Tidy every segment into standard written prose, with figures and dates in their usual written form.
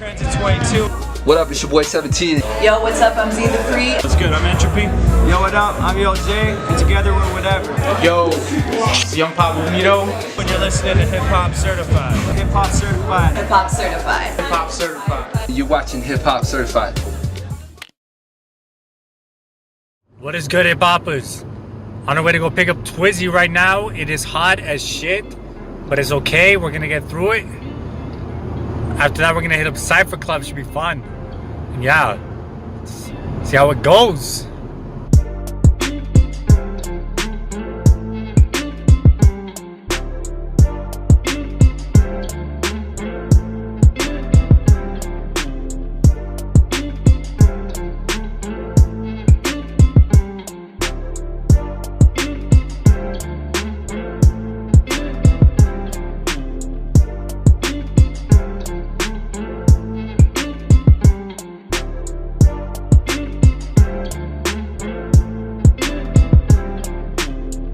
Transit 22. What up, it's your boy 17. Yo, what's up? I'm Z the Free. What's good? I'm Entropy. Yo, what up? I'm Yo J, and together we're whatever. Yo, it's Young Pablo Mito. When you're listening to Hip Hop Certified. Hip Hop Certified. Hip Hop Certified. Hip Hop Certified. You're watching Hip Hop Certified. What is good, HipHoppas? On our way to go pick up Twizzie right now. It is hot as shit, but it's okay. We're gonna get through it. After that, we're gonna hit up Cypher Club. Should be fun. And yeah, let's see how it goes.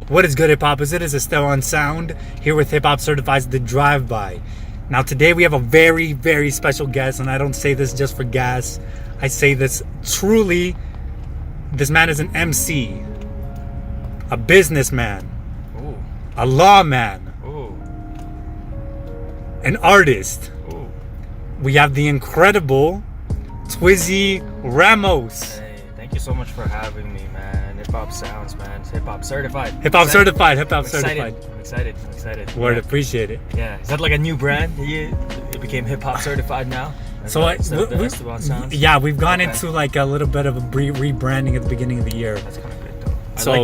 What is good, HipHoppas? It is Esteban Xound here with Hip Hop Certified's The Drive-By. Now today we have a very, very special guest, and I don't say this just for gas. I say this truly. This man is an MC, a businessman, Ooh. a lawman, Ooh. an artist. Ooh. We have the incredible Twizzie Ramos. Hey, thank you so much for having me, man. Hip Hop Sounds, man. Hip Hop Certified. Hip Hop Certified. Hip Hop I'm excited. Certified. I'm excited. I'm excited. Word, Yeah. appreciate it. Yeah. Is that like a new brand? It became Hip Hop Certified now? So Instead of the Esteban Xound? yeah, we've gone Okay. into like a little bit of a rebranding at the beginning of the year. That's kind of good though. So- I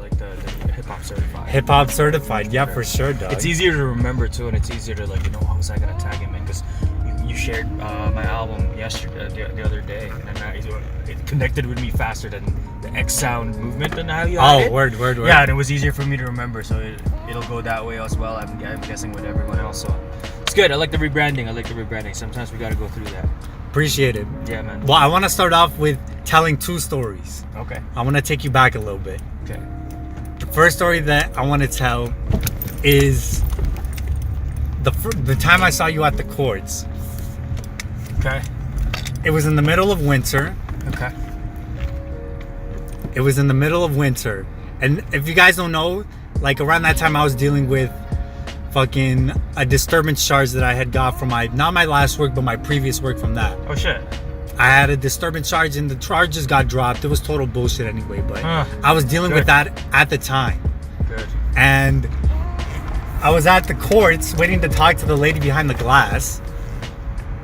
like the Hip Hop Certified. Hip Hop Certified, yeah, for sure, dog. It's easier to remember too, and it's easier to what was I gonna tag him in? Because you shared my album yesterday, the other day, and it connected with me faster than the X-Sound movement than how you had it. Word. Yeah, and it was easier for me to remember, so it'll go that way as well. I'm guessing with everyone else, so it's good. I like the rebranding. Sometimes we gotta go through that. Appreciate it. Yeah, man. Well, I want to start off with telling two stories. Okay. I want to take you back a little bit. Okay. The first story that I want to tell is the time I saw you at the courts. Okay. It was in the middle of winter. Okay. It was in the middle of winter. And if you guys don't know, like around that time I was dealing with fucking a disturbance charge that I had got from not my last work, but my previous work from that. Oh shit. I had a disturbance charge and the charges got dropped. It was total bullshit anyway, but I was dealing with that at the time. Good. And I was at the courts waiting to talk to the lady behind the glass.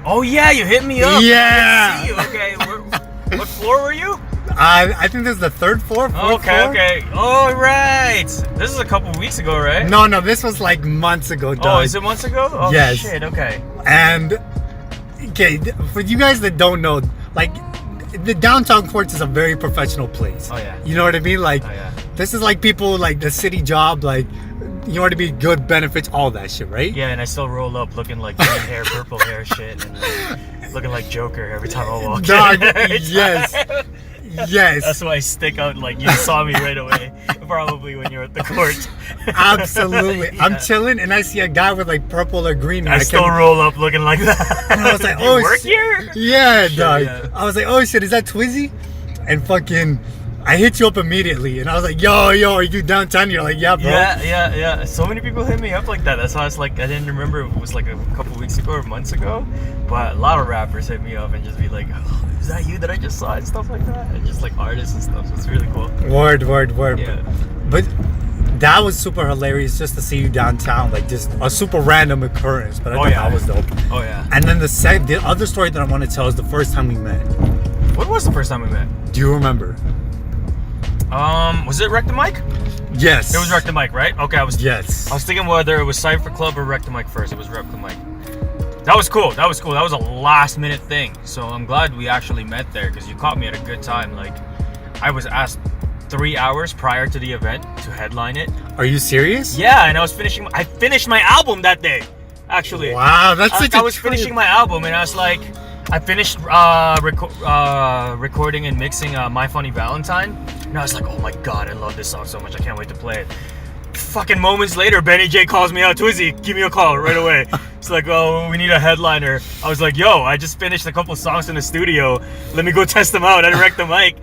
Oh yeah, you hit me up. Yeah. I didn't see you. Okay. What floor were you? I think this is the third floor, fourth floor. Okay. Oh, right. This is a couple weeks ago, right? No, this was like months ago, dog. Oh, is it months ago? Oh, Yes. shit, okay. And, okay, for you guys that don't know, like, the downtown courts is a very professional place. Oh, yeah. You know what I mean? Like, Oh, yeah. this is like people, like, the city job, like, you want to be good benefits, all that shit, right? Yeah, and I still roll up looking like green hair, purple hair shit, and looking like Joker every time I walk Dog, in. Every yes. time. Yes. That's why I stick out, like, you saw me right away, probably when you're at the court. Absolutely. Yeah. I'm chilling and I see a guy with like purple or green. And I still roll up looking like that. And I was like, You oh, work shit. here? Yeah, Shit, dog. yeah. I was like, oh shit, is that Twizzie? And fucking, I hit you up immediately. And I was like, yo, are you downtown? You're like, yeah, bro. Yeah. So many people hit me up like that. That's why it's like, I didn't remember if it was like a couple weeks ago or months ago. But a lot of rappers hit me up and just be like, oh, is that you that I just saw and stuff like that? And just like artists and stuff. So it's really cool. Word. Yeah. But that was super hilarious just to see you downtown. Like just a super random occurrence. But I thought that was dope. Oh, yeah. And then the other story that I want to tell is the first time we met. What was the first time we met? Do you remember? Was it Wreck the Mic? Yes. It was Wreck the Mic, right? Okay, Yes. I was thinking whether it was Cypher Club or Wreck the Mic first. It was Wreck the Mic. That was cool. That was a last minute thing. So I'm glad we actually met there because you caught me at a good time. Like, I was asked 3 hours prior to the event to headline it. Are you serious? Yeah, and I finished my album that day, actually. Wow, that's such a I was trip. finishing my album and I was like, I finished recording and mixing My Funny Valentine, and I was like, oh my god, I love this song so much, I can't wait to play it. fucking moments later, Benny J calls me out. Twizzie, give me a call right away. It's like, oh, we need a headliner. I was like, yo, I just finished a couple songs in the studio. Let me go test them out. I wrecked the mic.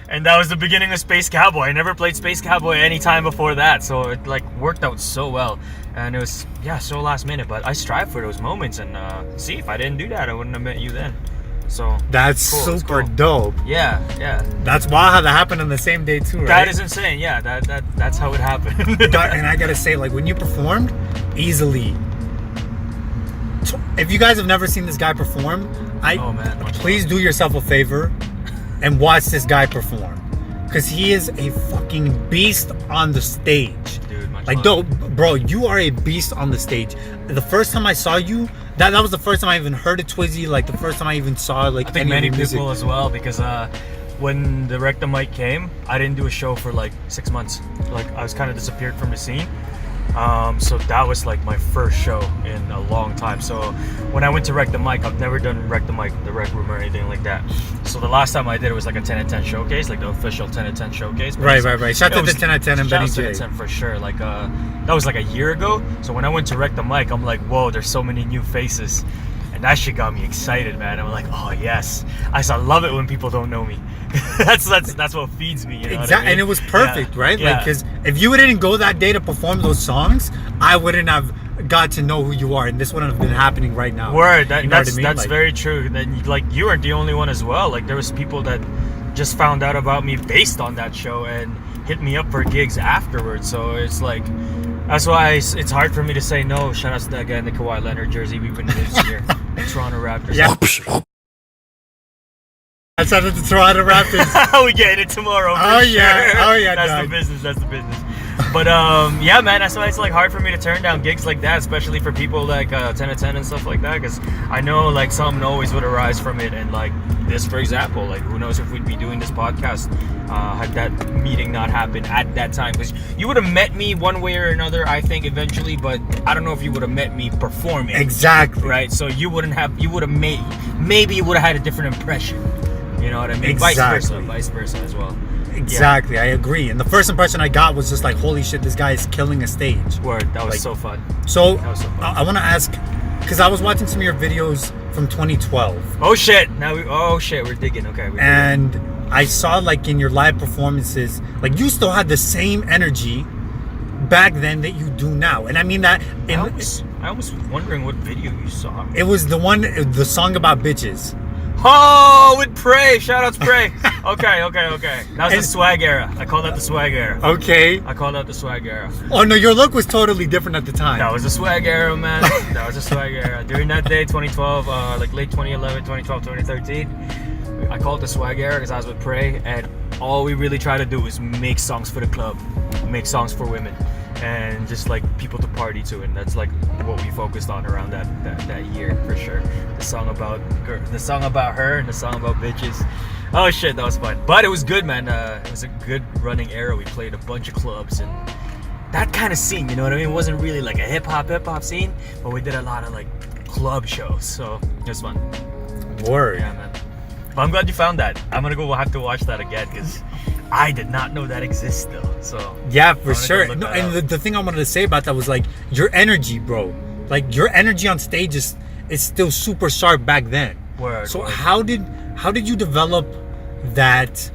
And that was the beginning of Space Cowboy. I never played Space Cowboy any time before that. So it like worked out so well. And it was, yeah, so last minute. But I strive for those moments. And see, if I didn't do that, I wouldn't have met you then. So That's cool, it's super cool. dope. Yeah. That's wild how that happened on the same day too, right? That is insane. Yeah, that's how it happened. And I gotta say, like, when you performed, easily. If you guys have never seen this guy perform, Oh, man, much please do yourself a favor and watch this guy perform, because he is a fucking beast on the stage. Dude, much Like, love. bro, you are a beast on the stage. The first time I saw you, that was the first time I even heard of Twizzie. Like, the first time I even saw like I think any of many your music. people as well, because when the Wreck the Mic came, I didn't do a show for like 6 months. Like, I was kind of disappeared from the scene. So that was like my first show in a long time. So when I went to Wreck the Mic, I've never done Wreck the Mic, the Rec Room, or anything like that. So the last time I did it was like a 10 at 10 showcase, like the official 10 at 10 showcase. But Right. Shout out to 10 at 10 and Benny Shout out J. to 10 for sure. Like that was like a year ago. So when I went to Wreck the Mic, I'm like, whoa, there's so many new faces. And that shit got me excited, man. I'm like, oh yes, I love it when people don't know me. that's what feeds me. You know Exactly, what I mean? and it was perfect, Yeah. right? Yeah. Like, because if you didn't go that day to perform those songs, I wouldn't have got to know who you are, and this wouldn't have been happening right now. Word, You know what I mean? that's Like, very true. Then like you weren't the only one as well. Like there was people that just found out about me based on that show and hit me up for gigs afterwards. So it's like that's why it's hard for me to say no. Shout out to that guy in the Kawhi Leonard jersey we've been in this year, Toronto Raptors. Yeah. That's out of the Toronto Raptors. We getting it tomorrow. For Oh, yeah. sure. Oh, yeah, That's dog. the business. That's the business. But yeah, man. That's why it's like hard for me to turn down gigs like that, especially for people like 10 to 10 and stuff like that, because I know like something always would arise from it. And like this, for example, like who knows if we'd be doing this podcast had that meeting not happened at that time, because you would have met me one way or another, I think, eventually. But I don't know if you would have met me performing. Exactly. Right. So you would have made, maybe you would have had a different impression. You know what I mean? Exactly. Vice versa as well. Exactly, I agree. And the first impression I got was just like, holy shit, this guy is killing a stage. Word, that was Like, so fun. So, That was so fun. I want to ask, because I was watching some of your videos from 2012. Oh shit! We're digging. Okay. We're digging. And I saw like in your live performances, like you still had the same energy back then that you do now. And I mean that I almost was wondering what video you saw. it was the song about bitches. Oh, with Prey. Shout out to Prey. Okay. That was the swag era. I call that the swag era. Okay. I call that the swag era. Oh no, your look was totally different at the time. That was the swag era, man. That was the swag era. During that day, 2012, like late 2011, 2012, 2013, I call it the swag era because I was with Prey, and all we really try to do is make songs for the club, make songs for women, and just like people to party to, and that's like what we focused on around that year for sure. The song about her, and the song about bitches. Oh shit, that was fun. But it was good, man. It was a good running era. We played a bunch of clubs and that kind of scene, you know what I mean? It wasn't really like a hip hop scene, but we did a lot of like club shows, so it was fun. Word. Yeah, man. But I'm glad you found that. I'm gonna go have to watch that again because I did not know that exists still. So Yeah, I'm for gonna go sure. look No, that and up. the thing I wanted to say about that was like your energy, bro. Like your energy on stage is still super sharp back then. Word, So word. how did you develop that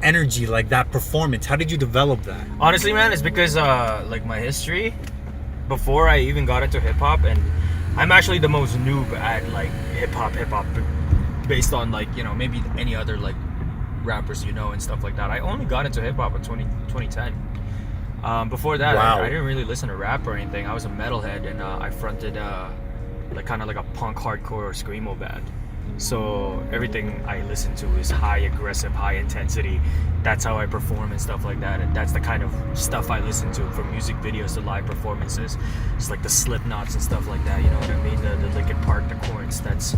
energy, like that performance? How did you develop that? Honestly, man, it's because like my history before I even got into hip hop, and I'm actually the most noob at like hip hop based on like, you know, maybe any other like rappers, you know, and stuff like that. I only got into hip hop in 2010. Before that, Wow. I didn't really listen to rap or anything. I was a metalhead, and I fronted like kind of like a punk hardcore screamo band. So everything I listen to is high aggressive, high intensity. That's how I perform and stuff like that. And that's the kind of stuff I listen to, from music videos to live performances. It's like the Slipknots and stuff like that. You know what I mean? The Linkin Park, the Corns. That's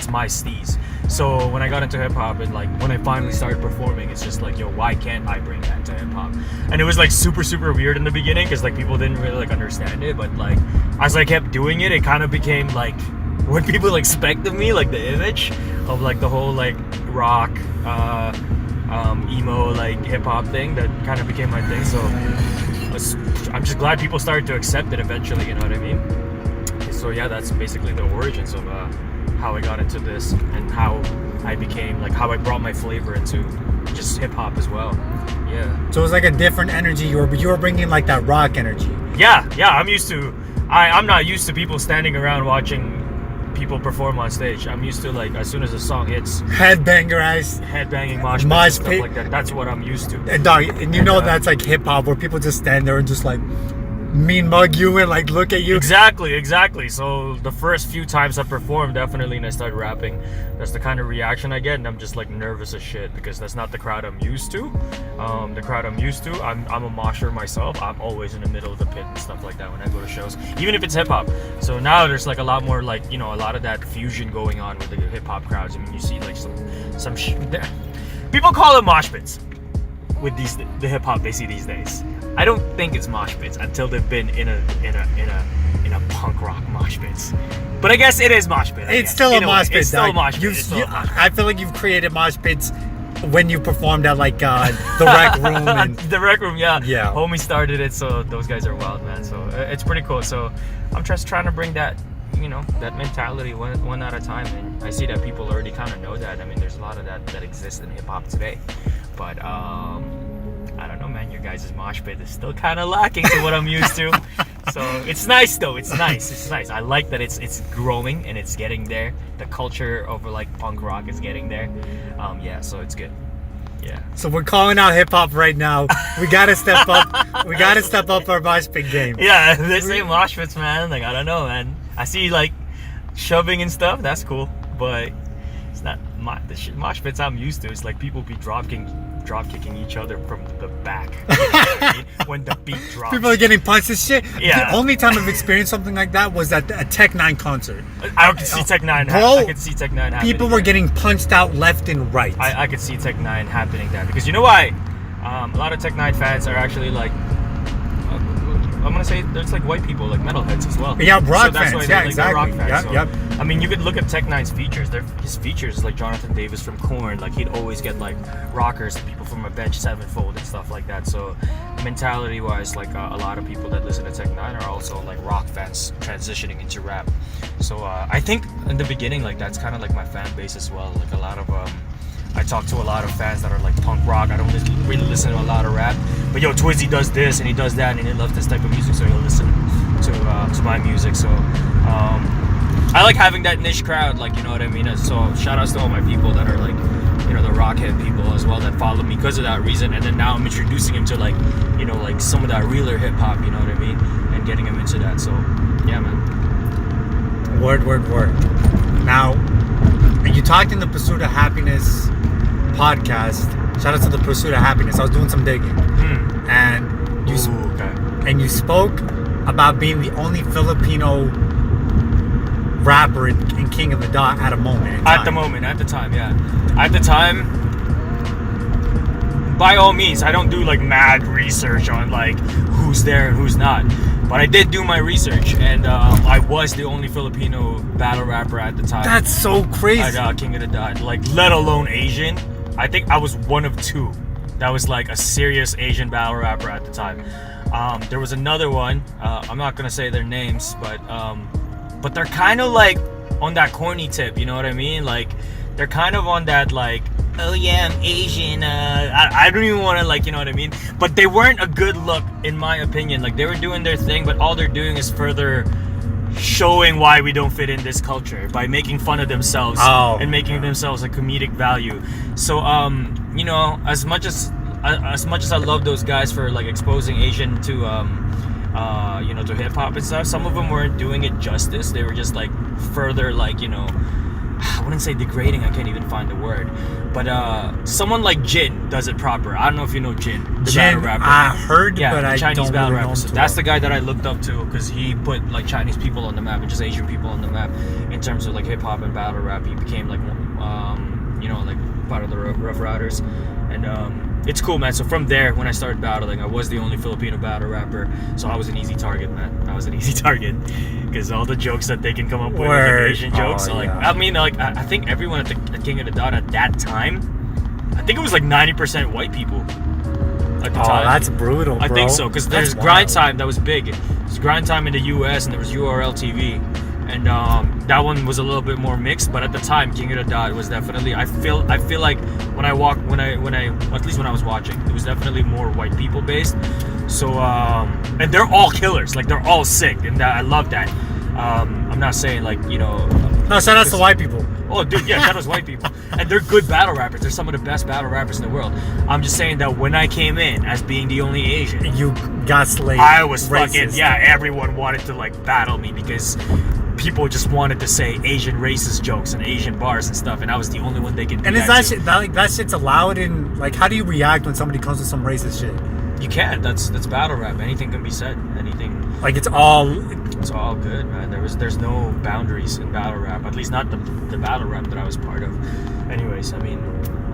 my steez. So when I got into hip hop, and like when I finally started performing, it's just like, yo, why can't I bring that to hip hop? And it was like super weird in the beginning because like people didn't really like understand it. But like as I kept doing it, it kind of became like what people expect of me, like the image of like the whole like rock, emo, like hip hop thing that kind of became my thing. So I'm just glad people started to accept it eventually. You know what I mean? So yeah, that's basically the origins of how I got into this and how I became how I brought my flavor into just hip hop as well. Yeah. So it was like a different energy. You were bringing like that rock energy. Yeah. I'm not used to people standing around watching people perform on stage. I'm used to as soon as a song hits, headbanging, mosh pits and stuff like that. That's what I'm used to. And dog, and that's like hip hop where people just stand there and just mean mug you and look at you. Exactly. So the first few times I performed, definitely, and I started rapping, that's the kind of reaction I get, and I'm just nervous as shit because that's not the crowd I'm used to. I'm a mosher myself. I'm always in the middle of the pit and stuff like that when I go to shows, even if it's hip hop. So now there's a lot more a lot of that fusion going on with the hip hop crowds. I mean, you see some people call it mosh pits with the hip hop they see these days. I don't think it's mosh pits until they've been in a punk rock mosh pits. But I guess it is mosh pit. It's still a mosh pit. It's still a mosh pit. I feel like you've created mosh pits when you performed at the Rec Room. The Rec Room, yeah. Yeah. Homie started it, so those guys are wild, man. So it's pretty cool. So I'm just trying to bring that, that mentality one at a time. And I see that people already kind of know that. I mean, there's a lot of that exists in hip hop today. But I don't know, man. Your guys' mosh pit is still kind of lacking to what I'm used to. So it's nice, though. It's nice. I like that it's growing and it's getting there. The culture of punk rock is getting there. Yeah, so it's good. Yeah. So we're calling out hip hop right now. We gotta step up. We gotta step up our mosh pit game. Yeah, they say mosh pits, man. I don't know, man. I see shoving and stuff. That's cool, but it's not the mosh pits I'm used to. It's people be drop kicking each other from the back. You know what I mean? When the beat drops. People are getting punched and shit. Yeah. The only time I've experienced something like that was at a Tech 9 concert. I could see Tech 9 I could see Tech 9 happening. People were getting punched out left and right. I could see Tech 9 happening that. Because you know why? A lot of Tech 9 fans are actually I'm gonna say there's white people, metalheads as well. Yeah, rock so that's fans. Why Yeah, exactly. Rock fans. Yep. I mean, you could look at Tech 9's features. His features is Jonathan Davis from Korn. He'd always get rockers, people from Avenged Sevenfold and stuff like that. So mentality-wise, a lot of people that listen to Tech 9 are also rock fans transitioning into rap. So I think in the beginning, that's kind of my fan base as well. A lot of I talk to a lot of fans that are punk rock. I don't really listen to a lot of rap. But Twizzie does this and he does that and he loves this type of music, so he'll listen to my music. So I like having that niche crowd, you know what I mean? So shout outs to all my people that are the rockhead people as well that follow me because of that reason. And then now I'm introducing him to some of that realer hip hop, you know what I mean? And getting him into that. So yeah, man. Word. Now, you talked in the Pursuit of Happiness podcast. Shout out to the Pursuit of Happiness. I was doing some digging, and you spoke about being the only Filipino rapper in King of the Dot at a moment. At the time, by all means, I don't do mad research on who's there and who's not. But I did do my research, and I was the only Filipino battle rapper at the time. That's so crazy. At King of the Dot, let alone Asian. I think I was one of two that was a serious Asian battle rapper at the time. There was another one. I'm not gonna say their names, but they're kind of on that corny tip. You know what I mean? They're kind of on that oh yeah, I'm Asian. I don't even want to you know what I mean? But they weren't a good look in my opinion. They were doing their thing, but all they're doing is further showing why we don't fit in this culture by making fun of themselves and making themselves a comedic value. So as much as I love those guys for exposing Asian to to hip hop and stuff, some of them weren't doing it justice. They were just further I wouldn't say degrading, I can't even find the word. But someone like Jin does it proper. I don't know if you know Jin, the battle rapper. I heard, yeah, but the I Chinese don't battle really know rapper. So that's the guy that I looked up to because he put Chinese people on the map and just Asian people on the map in terms of hip hop and battle rap. He became part of the Rough Riders, and it's cool, man. So from there, when I started battling, I was the only Filipino battle rapper, so I was an easy target, man. I was an easy target because all the jokes that they can come up with are Asian jokes. So I mean, I think everyone at King of the Dot at that time, I think it was 90% white people. at the Oh, time. that's brutal, bro. I think so, because there's That's Grind wild. Time that was big. There's Grind Time in the U.S. and there was URL TV, and that one was a little bit more mixed. But at the time, King of the Dot was definitely. I feel like when I at least when I was watching, it was definitely more white people based. So and they're all killers, like they're all sick, and I love that. I'm not saying like No, shout out to white people. Oh, dude, yeah, shout out to white people. And they're good battle rappers. They're some of the best battle rappers in the world. I'm just saying that when I came in as being the only Asian, You got slayed. I was racist. fucking, yeah, everyone wanted to, like, battle me because people just wanted to say Asian racist jokes and Asian bars and stuff, and I was the only one they could do And is that that to. shit, that shit's allowed in, like, how do you react when somebody comes with some racist shit? You can't. That's battle rap. Anything can be said. Anything. Like, it's all... It's all good, man. There's no boundaries in battle rap. At least not the battle rap that I was part of. Anyways, I mean,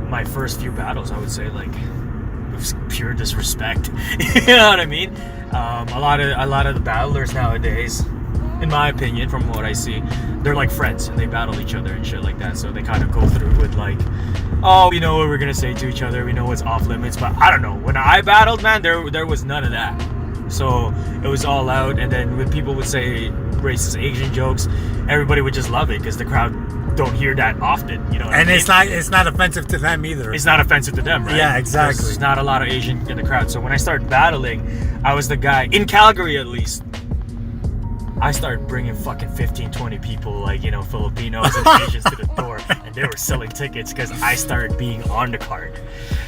my first few battles, I would say, like, it was pure disrespect. You know what I mean? A lot of the battlers nowadays, in my opinion, from what I see, they're like friends and they battle each other and shit like that. So they kind of go through with like, oh, we know what we're gonna say to each other. We know what's off limits. But I don't know. When I battled, man, there was none of that. So it was all out, and then when people would say racist Asian jokes, everybody would just love it because the crowd don't hear that often, you know. What And I mean? it's not offensive to them either. It's not offensive to them, right? Yeah, exactly. There's not a lot of Asian in the crowd. So when I started battling, I was the guy in Calgary, at least. I started bringing fucking 15, 20 people, like, Filipinos and Asians to the door, and they were selling tickets because I started being on the card.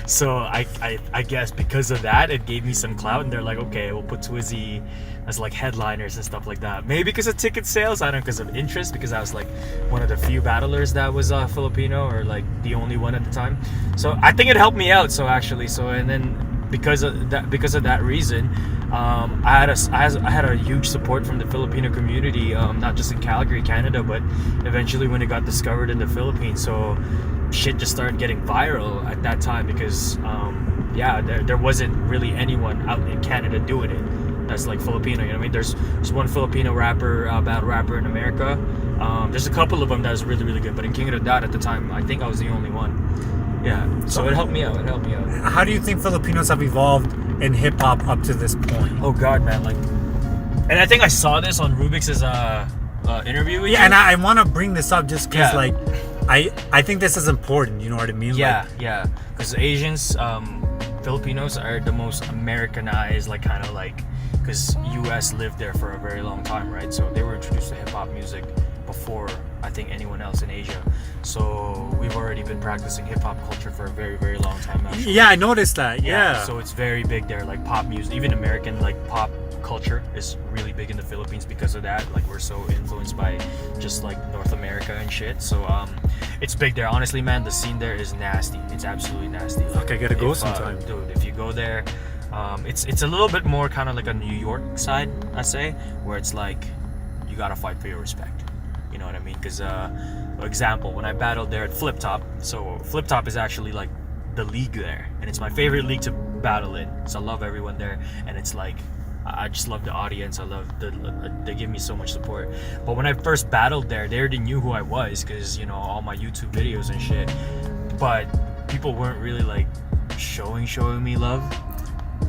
So I guess because of that, it gave me some clout, and they're like, okay, we'll put Twizzie as like headliners and stuff like that. Maybe because of ticket sales, I don't know, because of interest, because I was like one of the few battlers that was Filipino, or like the only one at the time. So I think it helped me out. And then because of that reason, I had a huge support from the Filipino community, not just in Calgary, Canada, but eventually when it got discovered in the Philippines. So shit just started getting viral at that time because there wasn't really anyone out in Canada doing it that's like Filipino. You know what I mean? There's one Filipino rapper, battle rapper in America. There's a couple of them that was really, really good, but in King of the Dot at the time, I think I was the only one. Yeah, so it helped me out. How do you think Filipinos have evolved in hip-hop up to this point? Oh God, man, like, and I think I saw this on Rubik's interview with you. And I want to bring this up just because, Yeah. like, I think this is important, you know what I mean? Yeah, because Asians, Filipinos are the most Americanized, like, kind of like, because U.S. lived there for a very long time, right? So they were introduced to hip-hop music before, I think, anyone else in Asia. So we've already been practicing hip-hop culture for a very, very long time, actually. Yeah, I noticed that, yeah. So it's very big there, like pop music, even American, like, pop culture is really big in the Philippines because of that. Like, we're so influenced by just like North America and shit. So it's big there. Honestly, man, the scene there is nasty. It's absolutely nasty. Like, I gotta go sometime. Dude, if you go there, it's a little bit more kind of like a New York side, I say, where it's like you gotta fight for your respect. You know what I mean? Because example, when I battled there at Flip Top, so Flip Top is actually like the league there, and it's my favorite league to battle in. So I love everyone there, and it's like I just love the audience. I love they give me so much support. But when I first battled there, they already knew who I was because all my YouTube videos and shit. But people weren't really like showing me love.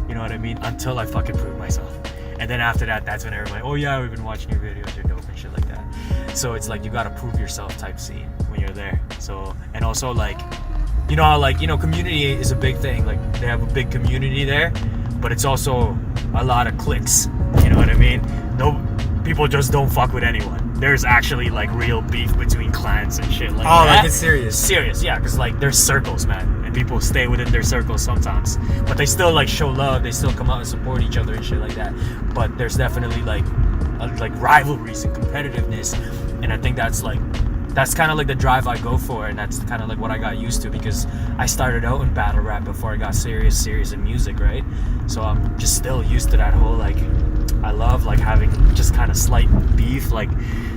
You know what I mean? Until I fucking proved myself. And then after that, that's when everybody, oh yeah, we've been watching your videos, you're dope and shit like that. So it's like you gotta prove yourself type scene when you're there. So, and also like, community is a big thing. Like, they have a big community there, but it's also a lot of cliques. You know what I mean? No, people just don't fuck with anyone. There's actually like real beef between clans and shit like that. Oh, like it's serious? Serious, yeah, because like there's circles, man, and people stay within their circles sometimes, but they still like show love. They still come out and support each other and shit like that. But there's definitely like rivalries and competitiveness, and I think that's kind of like the drive I go for, and that's kind of like what I got used to because I started out in battle rap before I got serious in music, right? So I'm just still used to that whole like, I love like having just kind of slight beef, like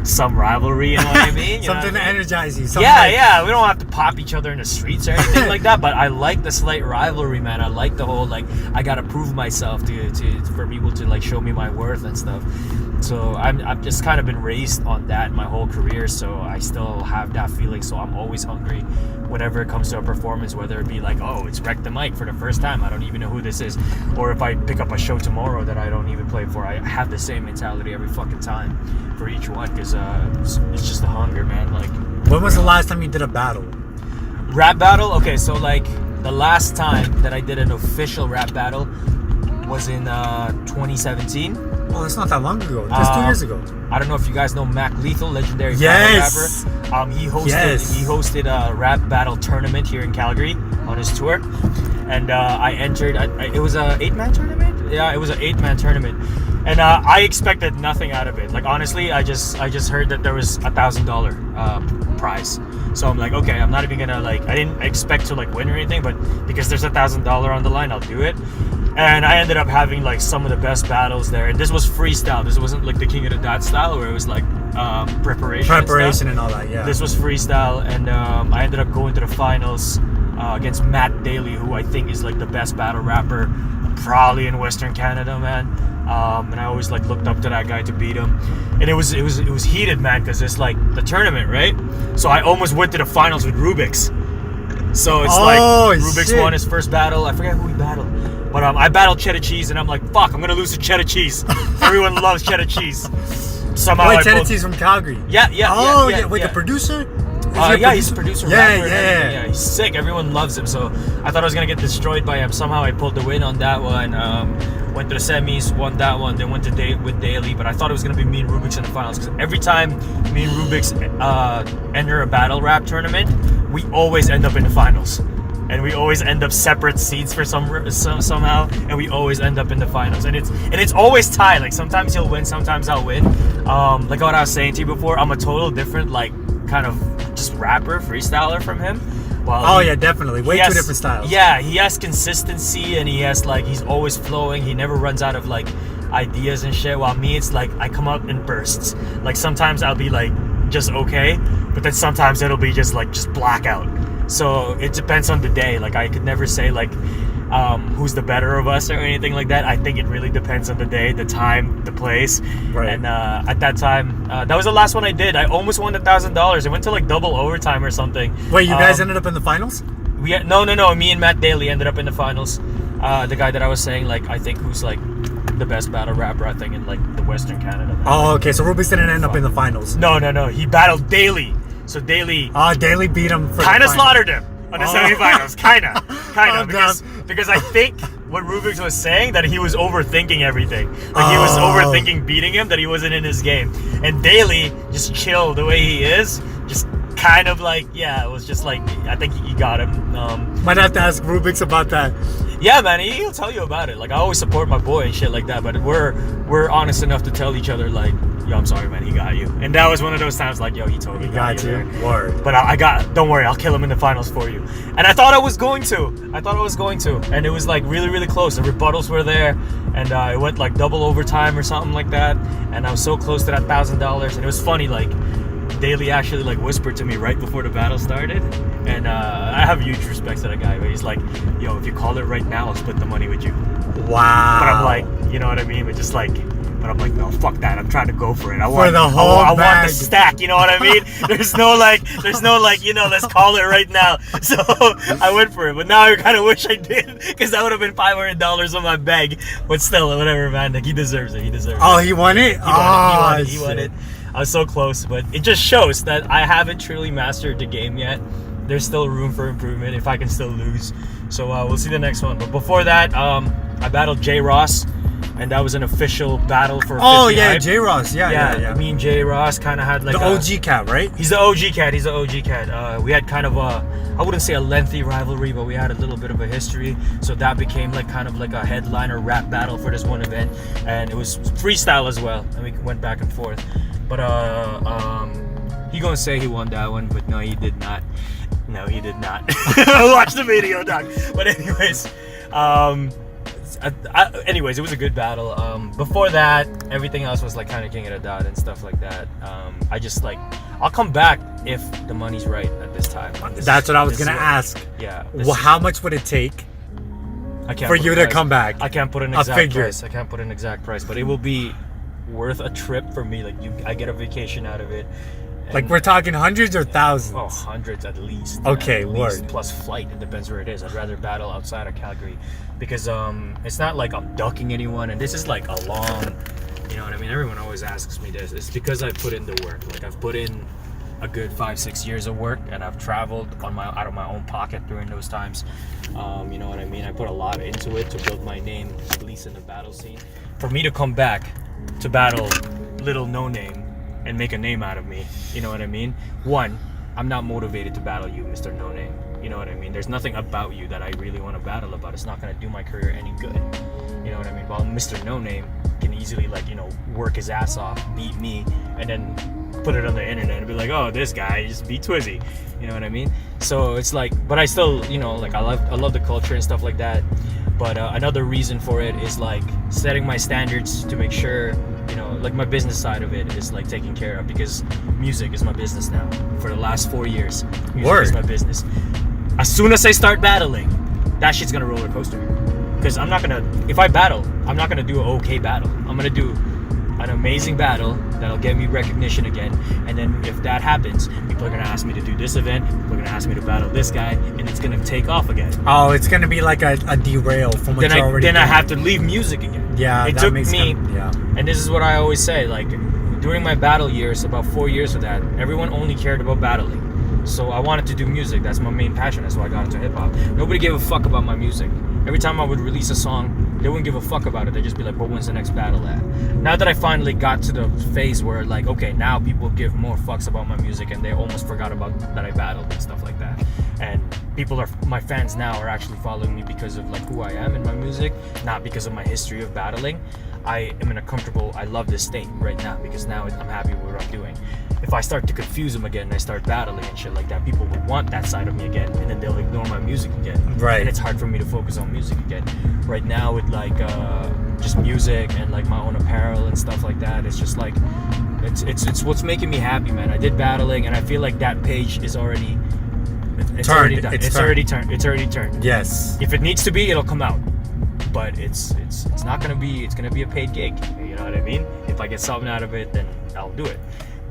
some rivalry, you know what I mean? Something to energize you. We don't have to pop each other in the streets or anything like that, but I like the slight rivalry, man. I like the whole like I gotta prove myself to for people to like show me my worth and stuff. So I've just kind of been raised on that my whole career, so I still have that feeling. So I'm always hungry whenever it comes to a performance, whether it be like, oh, it's Wreck the Mic for the first time, I don't even know who this is, or if I pick up a show tomorrow that I don't even play for, I have the same mentality every fucking time for each one, because it's just the hunger, man. Like, When was the last time you did a battle? rap battle? Okay, so like the last time that I did an official rap battle was in 2017. Oh, it's not that long ago. Just 2 years ago. I don't know if you guys know Mac Lethal, legendary Yes. battle rapper. He hosted a rap battle tournament here in Calgary on his tour, and I entered. It was a 8-man tournament. Yeah, it was an 8-man tournament, and I expected nothing out of it. Like, honestly, I just heard that there was $1,000 prize. So I'm like, okay, I'm not even gonna, like, I didn't expect to like win or anything, but because there's $1,000 on the line, I'll do it. And I ended up having like some of the best battles there. And this was freestyle. This wasn't like the King of the Dot style where it was like preparation and all that, yeah. This was freestyle, and I ended up going to the finals against Matt Daly, who I think is like the best battle rapper probably in Western Canada, man. And I always like looked up to that guy to beat him. And it was heated, man, because it's like the tournament, right? So I almost went to the finals with Rubik's. So it's like Rubik's won his first battle. I forget who he battled. But I battled Cheddar Cheese, and I'm like, fuck, I'm gonna lose to Cheddar Cheese. Everyone loves Cheddar Cheese. Somehow Wait, Cheddar Cheese from Calgary. Yeah. Wait, the producer? He's a producer. Yeah. He's sick. Everyone loves him. So I thought I was gonna get destroyed by him. Somehow I pulled the win on that one. Went to the semis, won that one, then went to with Daly. But I thought it was gonna be me and Rubik's in the finals, because every time me and Rubik's enter a battle rap tournament, we always end up in the finals. And we always end up separate seats for somehow, and we always end up in the finals. And it's always tied. Like, sometimes he'll win, sometimes I'll win. Like what I was saying to you before, I'm a total different, like, kind of just rapper, freestyler from him. Well, yeah, definitely. Way two different styles. Yeah, he has consistency, and he has, like, he's always flowing. He never runs out of, like, ideas and shit. While me, it's like I come out in bursts. Like, sometimes I'll be like just okay, but then sometimes it'll be just blackout. So it depends on the day. Like, I could never say like who's the better of us or anything like that. I think it really depends on the day, the time, the place. Right. And at that time, that was the last one I did. I almost won $1,000. It went to like double overtime or something. Wait, you guys ended up in the finals? No. Me and Matt Daly ended up in the finals. The guy that I was saying, like, I think who's like the best battle rapper, I think, in like the Western Canada. Oh, okay. So Rubik's didn't end up in the finals. No. He battled Daly. So Daly. Daly beat him for kind of slaughtered him on the semifinals. Kind of, Oh, because I think what Rubik's was saying, that he was overthinking everything. Like, he was overthinking beating him, that he wasn't in his game. And Daly, just chill the way he is, just kind of like, yeah, it was just like, I think he got him. Might have to ask Rubik's about that. Yeah, man, he'll tell you about it. Like, I always support my boy and shit like that, but we're honest enough to tell each other, like, yo, I'm sorry, man, he got you. And that was one of those times, like, yo, he totally got you. Word. But don't worry, I'll kill him in the finals for you. And I thought I was going to. And it was, like, really, really close. The rebuttals were there, and it went, like, double overtime or something like that. And I was so close to that $1,000. And it was funny, like, Daly actually, like, whispered to me right before the battle started. And I have huge respect to that guy. But he's like, yo, if you call it right now, I'll split the money with you. Wow. But I'm like, you know what I mean? But I'm like, no, fuck that. I'm trying to go for it. I want the stack, you know what I mean? There's no like, let's call it right now. So I went for it. But now I kind of wish I did, because that would have been $500 on my bag. But still, whatever, man. Like, he deserves it. He won it? He won it. I was so close, but it just shows that I haven't truly mastered the game yet. There's still room for improvement if I can still lose. So we'll see the next one. But before that, I battled J. Ross, and that was an official battle for 50 Hype. J. Ross. Yeah. Me and J. Ross kind of had like the OG cat, right? He's the OG cat. We had kind of I wouldn't say a lengthy rivalry, but we had a little bit of a history. So that became like kind of like a headliner rap battle for this one event, and it was freestyle as well, and we went back and forth. But he gonna say he won that one, but no, he did not. Watch the video, dog. But anyways, anyways, it was a good battle. Before that, everything else was like kind of King of the Dot and stuff like that. I just like, I'll come back if the money's right at this time. That's what I was gonna ask. Yeah. Well, how much would it take for you to come back? I can't put an exact price. But it will be worth a trip for me. Like I get a vacation out of it. Like we're talking hundreds or thousands? Oh, hundreds at least. Okay, at least, word. Plus flight. It depends where it is. I'd rather battle outside of Calgary because it's not like I'm ducking anyone, and this is like a long. You know what I mean? Everyone always asks me this. It's because I put in the work. Like I've put in a good 5-6 years of work, and I've traveled out of my own pocket during those times. You know what I mean? I put a lot into it to build my name, at least in the battle scene. For me to come back to battle Little No Name and make a name out of me, you know what I mean? One, I'm not motivated to battle you, Mr. No Name. You know what I mean? There's nothing about you that I really want to battle about. It's not going to do my career any good. You know what I mean? While Mr. No Name can easily, like, you know, work his ass off, beat me, and then put it on the internet and be like, oh, this guy just beat Twizzie. You know what I mean? So it's like, but I still, you know, like I love the culture and stuff like that. But another reason for it is like setting my standards to make sure, you know, like my business side of it is like taken care of, because music is my business now. For the last 4 years, music is my business. As soon as I start battling, that shit's gonna roller coaster me. Because I'm not gonna, if I battle, I'm not gonna do an okay battle. I'm gonna do an amazing battle that'll get me recognition again. And then if that happens, people are gonna ask me to do this event, people are gonna ask me to battle this guy, and it's gonna take off again. Oh, it's gonna be like a derail from what you're already doing. I have to leave music again. Yeah, it that took makes me, yeah. And this is what I always say, like during my battle years, about 4 years of that, everyone only cared about battling. So I wanted to do music. That's my main passion. That's why I got into hip hop. Nobody gave a fuck about my music. Every time I would release a song, they wouldn't give a fuck about it. They'd just be like, but when's the next battle at? Now that I finally got to the phase where, like, okay, now people give more fucks about my music, and they almost forgot about that I battled and stuff like that. And my fans now are actually following me because of like who I am in my music, not because of my history of battling. I am in a comfortable, I love this state right now, because now I'm happy with what I'm doing. If I start to confuse them again and I start battling and shit like that, people will want that side of me again, and then they'll ignore my music again. Right. And it's hard for me to focus on music again. Right now with like just music and like my own apparel and stuff like that, it's just like it's what's making me happy, man. I did battling, and I feel like that page is already it's turned. already done. It's already turned. It's already turned. Yes. If it needs to be, it'll come out. But it's not gonna be. It's gonna be a paid gig. You know what I mean? If I get something out of it, then I'll do it.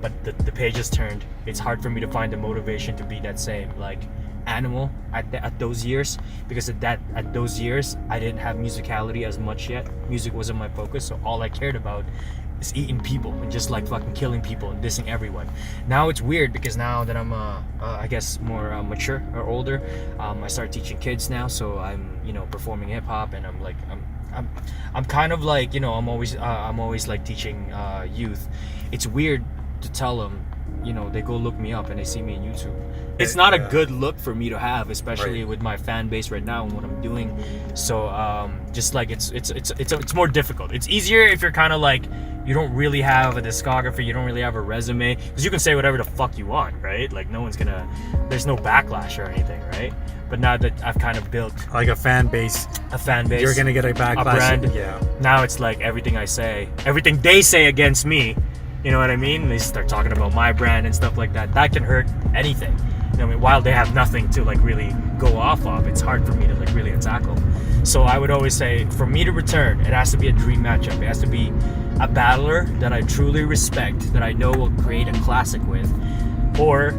But the page has turned. It's hard for me to find the motivation to be that same like animal at those years, because at those years I didn't have musicality as much yet. Music wasn't my focus, so all I cared about is eating people and just like fucking killing people and dissing everyone. Now it's weird, because now that I'm I guess more mature or older, I start teaching kids now, so I'm, you know, performing hip hop, and I'm kind of like, you know, I'm always like teaching youth. It's weird to tell them, you know, they go look me up and they see me on YouTube. It's not a good look for me to have, especially with my fan base right now and what I'm doing. So just like it's more difficult. It's easier if you're kind of like, you don't really have a discography, you don't really have a resume, because you can say whatever the fuck you want, right? Like there's no backlash or anything, right? But now that I've kind of built like a fan base, you're gonna get a backlash. A brand. Yeah. Now it's like everything they say against me, you know what I mean? They start talking about my brand and stuff like that. That can hurt anything. You know what I mean? While they have nothing to like really go off of, it's hard for me to like really attack them. So I would always say, for me to return, it has to be a dream matchup. It has to be a battler that I truly respect, that I know will create a classic with, or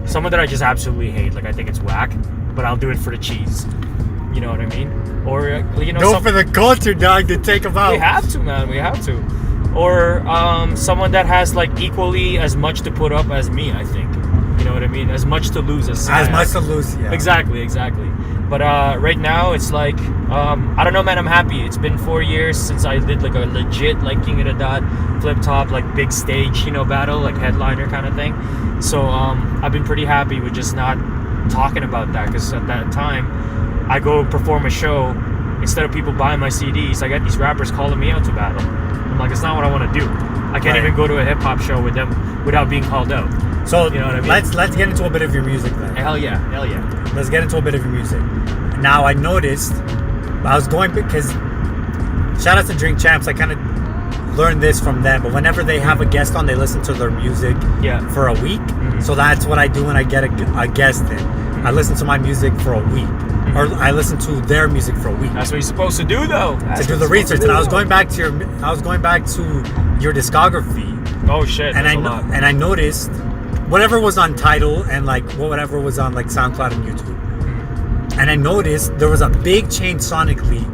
someone that I just absolutely hate. Like, I think it's whack, but I'll do it for the cheese. You know what I mean? Or you know, go for the culture, dog, to take them out. We have to, man. We have to. Or someone that has like equally as much to put up as me, I think. You know what I mean? As much to lose as much to lose, yeah. Exactly. But right now it's like, I don't know, man. I'm happy. It's been 4 years since I did like a legit like King of the Dot, flip top, like big stage, you know, battle, like headliner kind of thing. So I've been pretty happy with just not talking about that, because at that time I go perform a show, instead of people buying my CDs, I got these rappers calling me out to battle. I'm like, it's not what I want to do. I can't even go to a hip hop show with them without being called out. So you know what I mean? Let's get into a bit of your music then. Hell yeah. Let's get into a bit of your music. Now I noticed, I was going, because shout out to Drink Champs, I kind of learned this from them, but whenever they have a guest on, they listen to their music for a week. Mm-hmm. So that's what I do when I get a guest in. I listen to my music for a week. or I listened to their music for a week That's what you're supposed to do, though. to do the research. And I was going back to your discography, Oh shit! and That's a lot. I noticed whatever was on Tidal and like whatever was on like SoundCloud and YouTube. And I noticed there was a big change sonically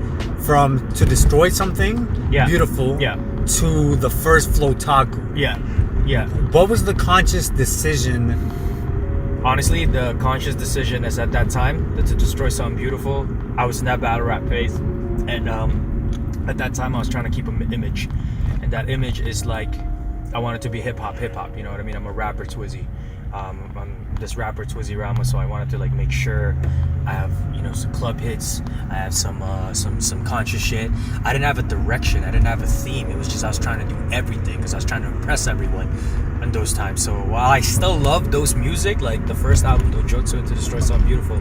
from To Destroy Something, Yeah. Beautiful, Yeah. to the first Flowtaku. Yeah, yeah. What was the conscious decision? Honestly, the conscious decision is at that time that To Destroy Something Beautiful. I was in that battle rap phase, and at that time I was trying to keep an image, and that image is like I wanted to be hip hop. You know what I mean? I'm a rapper, Twizzie. I'm this rapper, Twizzie Ramos. So I wanted to like make sure I have some club hits. I have some conscious shit. I didn't have a direction. I didn't have a theme. It was just I was trying to do everything because I was trying to impress everyone in those times. So while I still love those music, like the first album, Dojutsu and To Destroy Something Beautiful,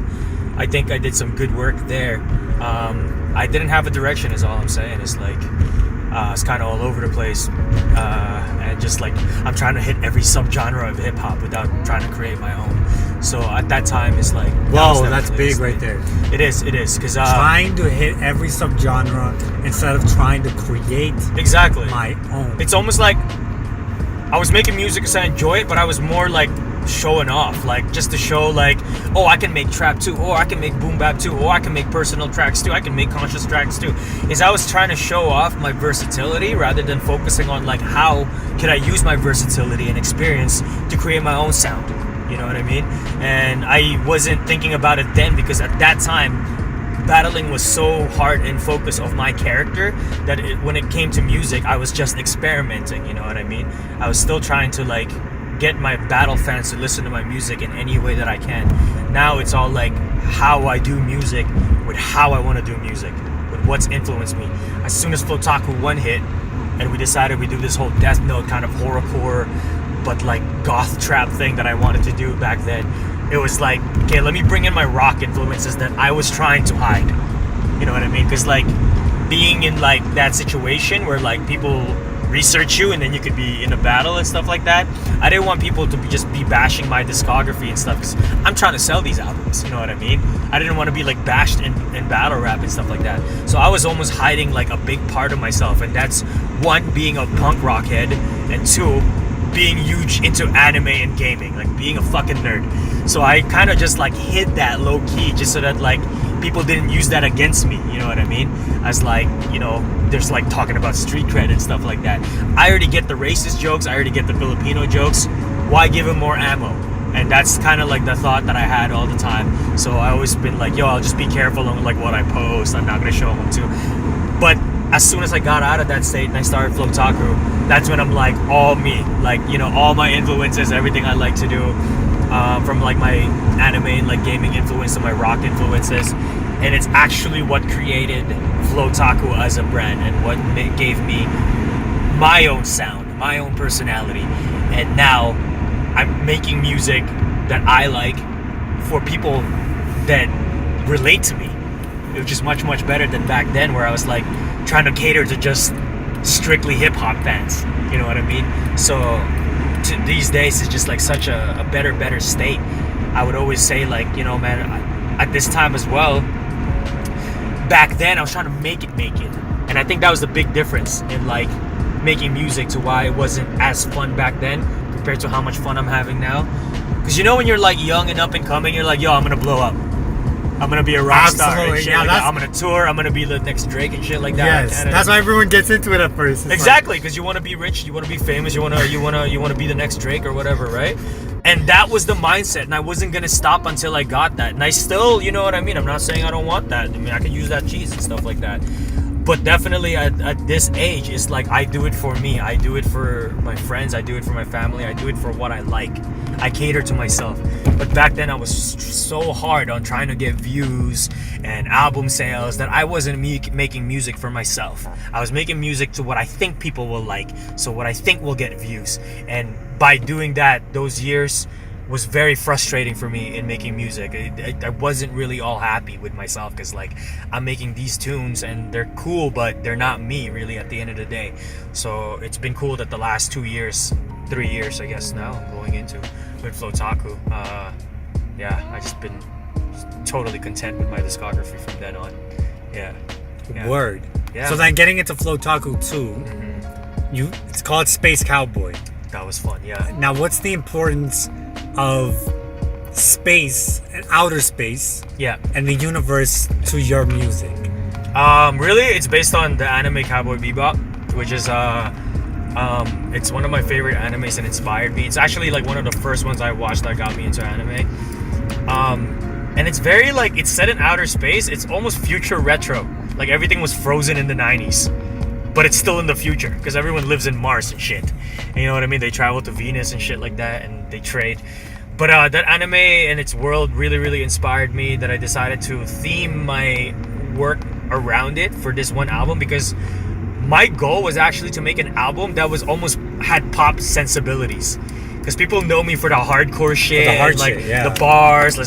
I think I did some good work there. I didn't have a direction. Is all I'm saying. It's like. It's kind of all over the place, and just like I'm trying to hit every subgenre of hip hop without trying to create my own. So at that time, it's like Whoa, that's big right there. It is, because Trying to hit every subgenre instead of trying to create exactly my own. It's almost like I was making music because I enjoy it, but I was more like showing off, like just to show like, oh, I can make trap too, or I can make boom bap too, or I can make personal tracks too, I can make conscious tracks too. Is I was trying to show off my versatility rather than focusing on like how could I use my versatility and experience to create my own sound. You know what I mean? And I wasn't thinking about it then because at that time battling was so hard in focus of my character that when it came to music I was just experimenting. You know what I mean? I was still trying to like get my battle fans to listen to my music in any way that I can. Now it's all like how I do music with how I want to do music, with what's influenced me. As soon as Flowtaku 1 hit and we decided we do this whole Death Note kind of horrorcore but like goth trap thing that I wanted to do back then, it was like, okay, let me bring in my rock influences that I was trying to hide. You know what I mean? Because like being in like that situation where like people research you and then you could be in a battle and stuff like that, I didn't want people to just be bashing my discography and stuff because I'm trying to sell these albums. You know what I mean? I didn't want to be like bashed in battle rap and stuff like that. So I was almost hiding like a big part of myself, and that's one, being a punk rock head, and two, being huge into anime and gaming, like being a fucking nerd. So I kind of just like hid that low key just so that like people didn't use that against me. You know what I mean? As like, there's like talking about street cred and stuff like that. I already get the racist jokes. I already get the Filipino jokes. Why give him more ammo? And that's kind of like the thought that I had all the time. So I always been like, yo, I'll just be careful on like what I post. I'm not gonna show them too. But as soon as I got out of that state and I started Flowtaku, that's when I'm like all me, like all my influences, everything I like to do, from like my anime and like gaming influence to my rock influences, and it's actually what created Flowtaku as a brand and what gave me my own sound, my own personality. And now I'm making music that I like for people that relate to me, which is much better than back then where I was like trying to cater to just strictly hip-hop fans. You know what I mean? So these days it's just like such a better state. I would always say like, man, at this time as well, back then I was trying to make it. And I think that was the big difference in like making music to why it wasn't as fun back then compared to how much fun I'm having now. Because when you're like young and up and coming, you're like, yo, I'm gonna blow up. I'm gonna be a rock star and shit like that. I'm gonna tour. I'm gonna be the next Drake and shit like that. Yes, that's why everyone gets into it at first. It's exactly, because you want to be rich, you want to be famous, you want to be the next Drake or whatever, right? And that was the mindset, and I wasn't gonna stop until I got that. And I still, you know what I mean? I'm not saying I don't want that. I mean, I can use that cheese and stuff like that. But definitely at this age, it's like I do it for me. I do it for my friends. I do it for my family. I do it for what I like. I cater to myself. But back then I was so hard on trying to get views and album sales that I wasn't making music for myself. I was making music to what I think people will like, so what I think will get views. And by doing that, those years was very frustrating for me in making music. I wasn't really all happy with myself because like I'm making these tunes and they're cool, but they're not me really at the end of the day. So it's been cool that the last 3 years I guess now I'm going into with Flowtaku, I just been totally content with my discography from then on. Yeah. Word. Yeah. So then getting into Flowtaku 2, it's called Space Cowboy. That was fun. Yeah. Now, what's the importance of space and outer space Yeah. and the universe to your music? Really, it's based on the anime Cowboy Bebop, which is it's one of my favorite animes and inspired me. It's actually like one of the first ones I watched that got me into anime. And it's very like, it's set in outer space. It's almost future retro. Like everything was frozen in the 90s, but it's still in the future because everyone lives in Mars and shit. And you know what I mean? They travel to Venus and shit like that, and they trade. But that anime and its world really, really inspired me, that I decided to theme my work around it for this one album, because my goal was actually to make an album that was almost had pop sensibilities. Because people know me for the hardcore shit, the bars.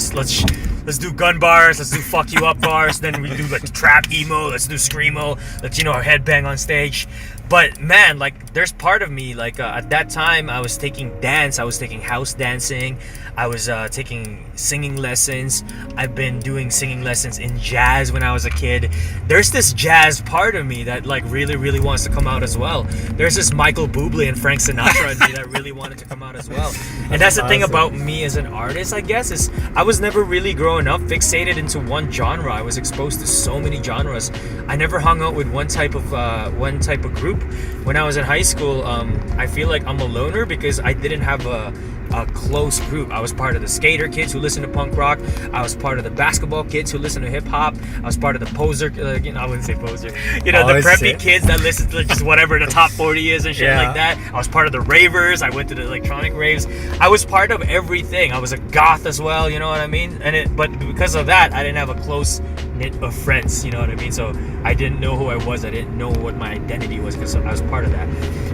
Let's do gun bars. Let's do fuck you up bars. Then we do like trap emo. Let's do screamo. Let's headbang on stage. But man, like there's part of me like at that time I was taking dance. I was taking house dancing. I was taking singing lessons. I've been doing singing lessons in jazz when I was a kid. There's this jazz part of me that like really, really wants to come out as well. There's this Michael Bublé and Frank Sinatra in me that really wanted to come out as well. And that's the thing about me as an artist, I guess, is I was never really growing up fixated into one genre. I was exposed to so many genres. I never hung out with one type of group. When I was in high school, I feel like I'm a loner because I didn't have a close group. I was part of the skater kids who listened to punk rock. I was part of the basketball kids who listened to hip hop. I was part of the poser, I wouldn't say poser, the preppy kids that listened to just whatever the top 40 is and shit like that. I was part of the ravers. I went to the electronic raves. I was part of everything. I was a goth as well, you know what I mean? But because of that, I didn't have a close knit of friends, you know what I mean? So I didn't know who I was. I didn't know what my identity was because I was part of that.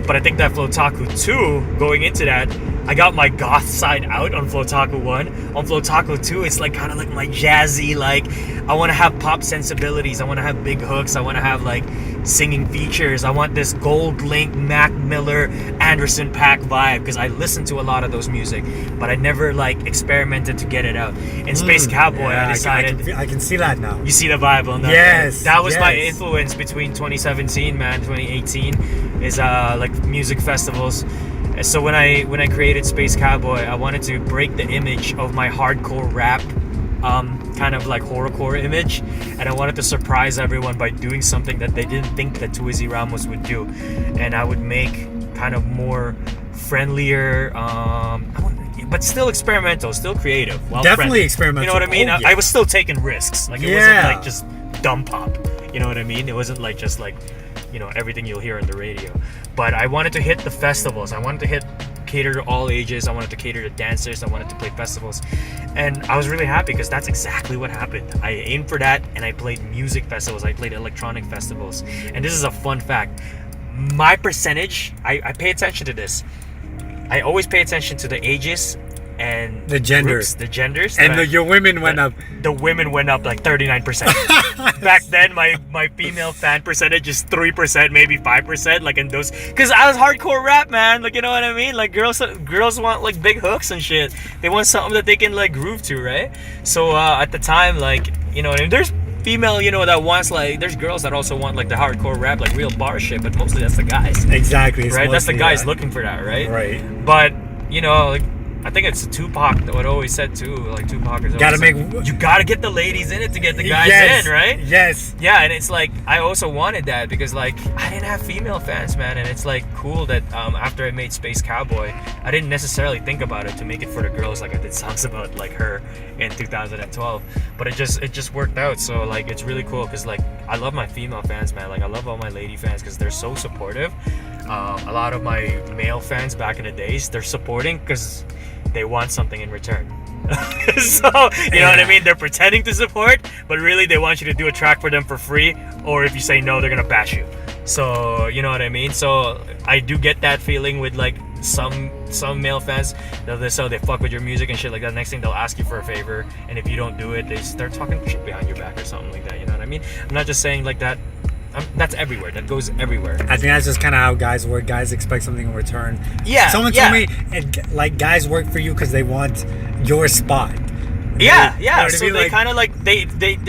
But I think that Flowtaku 2, going into that, I got my goth side out on Flowtaku 1. On Flowtaku 2, it's like kind of like my jazzy, like I want to have pop sensibilities. I want to have big hooks. I want to have like singing features. I want this Gold Link, Mac Miller, Anderson .Paak vibe because I listened to a lot of those music, but I never like experimented to get it out. In Space Cowboy, I decided. I can see that now. You see the vibe on that? Yes. Right? That was my influence between 2017, 2018 is like music festivals. So when I created Space Cowboy, I wanted to break the image of my hardcore rap kind of like horrorcore image, and I wanted to surprise everyone by doing something that they didn't think that Twizzie Ramos would do, and I would make kind of more friendlier, but still experimental, still creative. Definitely experimental. You know what I mean? Oh, yeah. I was still taking risks. Like it wasn't like just dumb pop. You know what I mean? It wasn't like just like everything you'll hear on the radio. But I wanted to hit the festivals. I wanted to cater to all ages. I wanted to cater to dancers. I wanted to play festivals. And I was really happy because that's exactly what happened. I aimed for that and I played music festivals. I played electronic festivals. And this is a fun fact. My percentage, I pay attention to this. I always pay attention to the ages and the genders. And your women went up. The women went up like 39%. Back then, my female fan percentage is 3%, maybe 5%. Like in those, because I was hardcore rap, man. Like, you know what I mean? Like girls want like big hooks and shit. They want something that they can like groove to, right? So at the time, like and there's female, that wants like, there's girls that also want like the hardcore rap, like real bar shit. But mostly that's the guys. Exactly. Right. That's the guys looking for that, right? Right. But like, I think it's Tupac that would always said too. Like Tupac is always you gotta get the ladies in it to get the guys in, right? Yes. Yeah, and it's like I also wanted that because like I didn't have female fans, man, and it's like cool that after I made Space Cowboy, I didn't necessarily think about it to make it for the girls like I did songs about like her in 2012, but it just worked out. So like it's really cool because like I love my female fans, man. Like I love all my lady fans because they're so supportive. A lot of my male fans back in the days, they're supporting because they want something in return. So you know what I mean? They're pretending to support, but really they want you to do a track for them for free, or if you say no, they're gonna bash you. So you know what I mean? So I do get that feeling with like some male fans. They fuck with your music and shit like that. Next thing they'll ask you for a favor, and if you don't do it, they start talking shit behind your back or something like that. You know what I mean? I'm not just saying like that. That's everywhere. That goes everywhere. I think that's just kind of how guys work. Guys expect something in return. Yeah. Someone told me, like, guys work for you because they want your spot. Yeah, You know what I so mean? they Like- kind of like they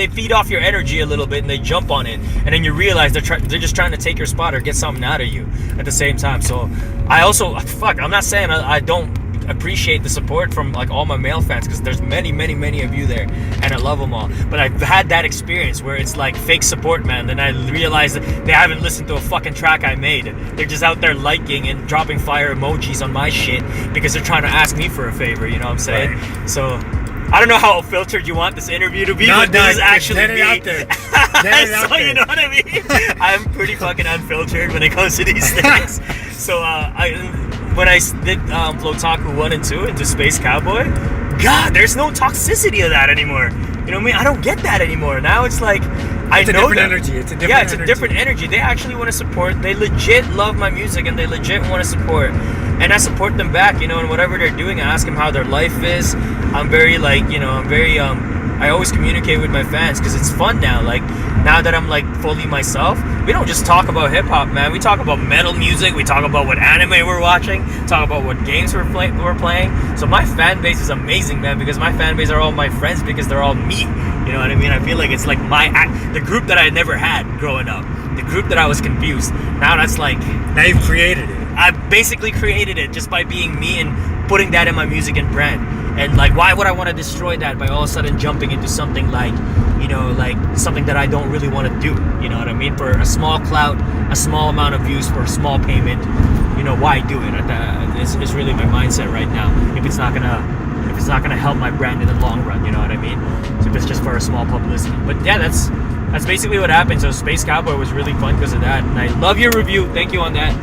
feed off your energy a little bit and they jump on it, and then you realize they're just trying to take your spot or get something out of you at the same time. So I also I'm not saying I don't appreciate the support from like all my male fans, because there's many of you there and I love them all, but I've had that experience where it's like fake support, man. Then I realized that they haven't listened to a fucking track I made. They're just out there liking and dropping fire emojis on my shit because they're trying to ask me for a favor, you know what I'm saying? Right. So I don't know how filtered you want this interview to be, but this is actually get it me. out there. Get it out So there. you know what I mean? I'm pretty fucking unfiltered when it comes to these things. So when I did Flowtaku 1 and 2 into Space Cowboy, God, there's no toxicity of that anymore. You know what I mean? I don't get that anymore. Now it's like, It's a different energy. It's a different yeah, it's energy. a different energy. They actually want to support. They legit love my music and they legit want to support. And I support them back, you know, and whatever they're doing, I ask them how their life is. I'm very like, you know, I always communicate with my fans because it's fun now. Like, now that I'm like fully myself, we don't just talk about hip hop, man. We talk about metal music. We talk about what anime we're watching. Talk about what games we're playing. So my fan base is amazing, man, because my fan base are all my friends because they're all me. You know what I mean? I feel like it's like the group that I never had growing up. The group that I was confused. Now that's like, Now you've created it. I basically created it just by being me and putting that in my music and brand. And like, why would I want to destroy that by all of a sudden jumping into something like, you know, like something that I don't really want to do? You know what I mean? For a small clout, a small amount of views, for a small payment, you know, why do it? It's really my mindset right now. If it's not gonna help my brand in the long run, you know what I mean? So if it's just for a small publicity. But yeah, that's basically what happened. So Space Cowboy was really fun because of that, and I love your review. Thank you on that.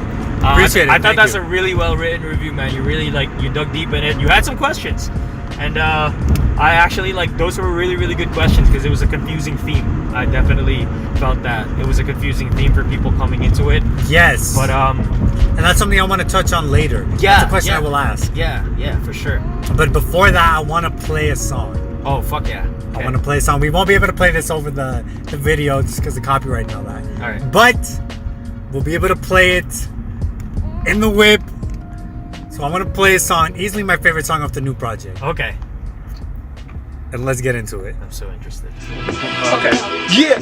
Appreciate it. I thought Thank that's you. a really well written review, man. You really you dug deep in it. You had some questions, and I actually those were really good questions because it was a confusing theme. I definitely felt that it was a confusing theme for people coming into it. Yes. But and that's something I want to touch on later. Yeah, That's a question yeah. I will ask. Yeah, for sure. But before that, I want to play a song. Oh fuck yeah! I Okay. want to play a song. We won't be able to play this over the video just because of copyright and all that. All right. But we'll be able to play it in the whip. So I want to play a song, easily my favorite song off the new project. Okay. And let's get into it. I'm so interested. Okay. Yeah.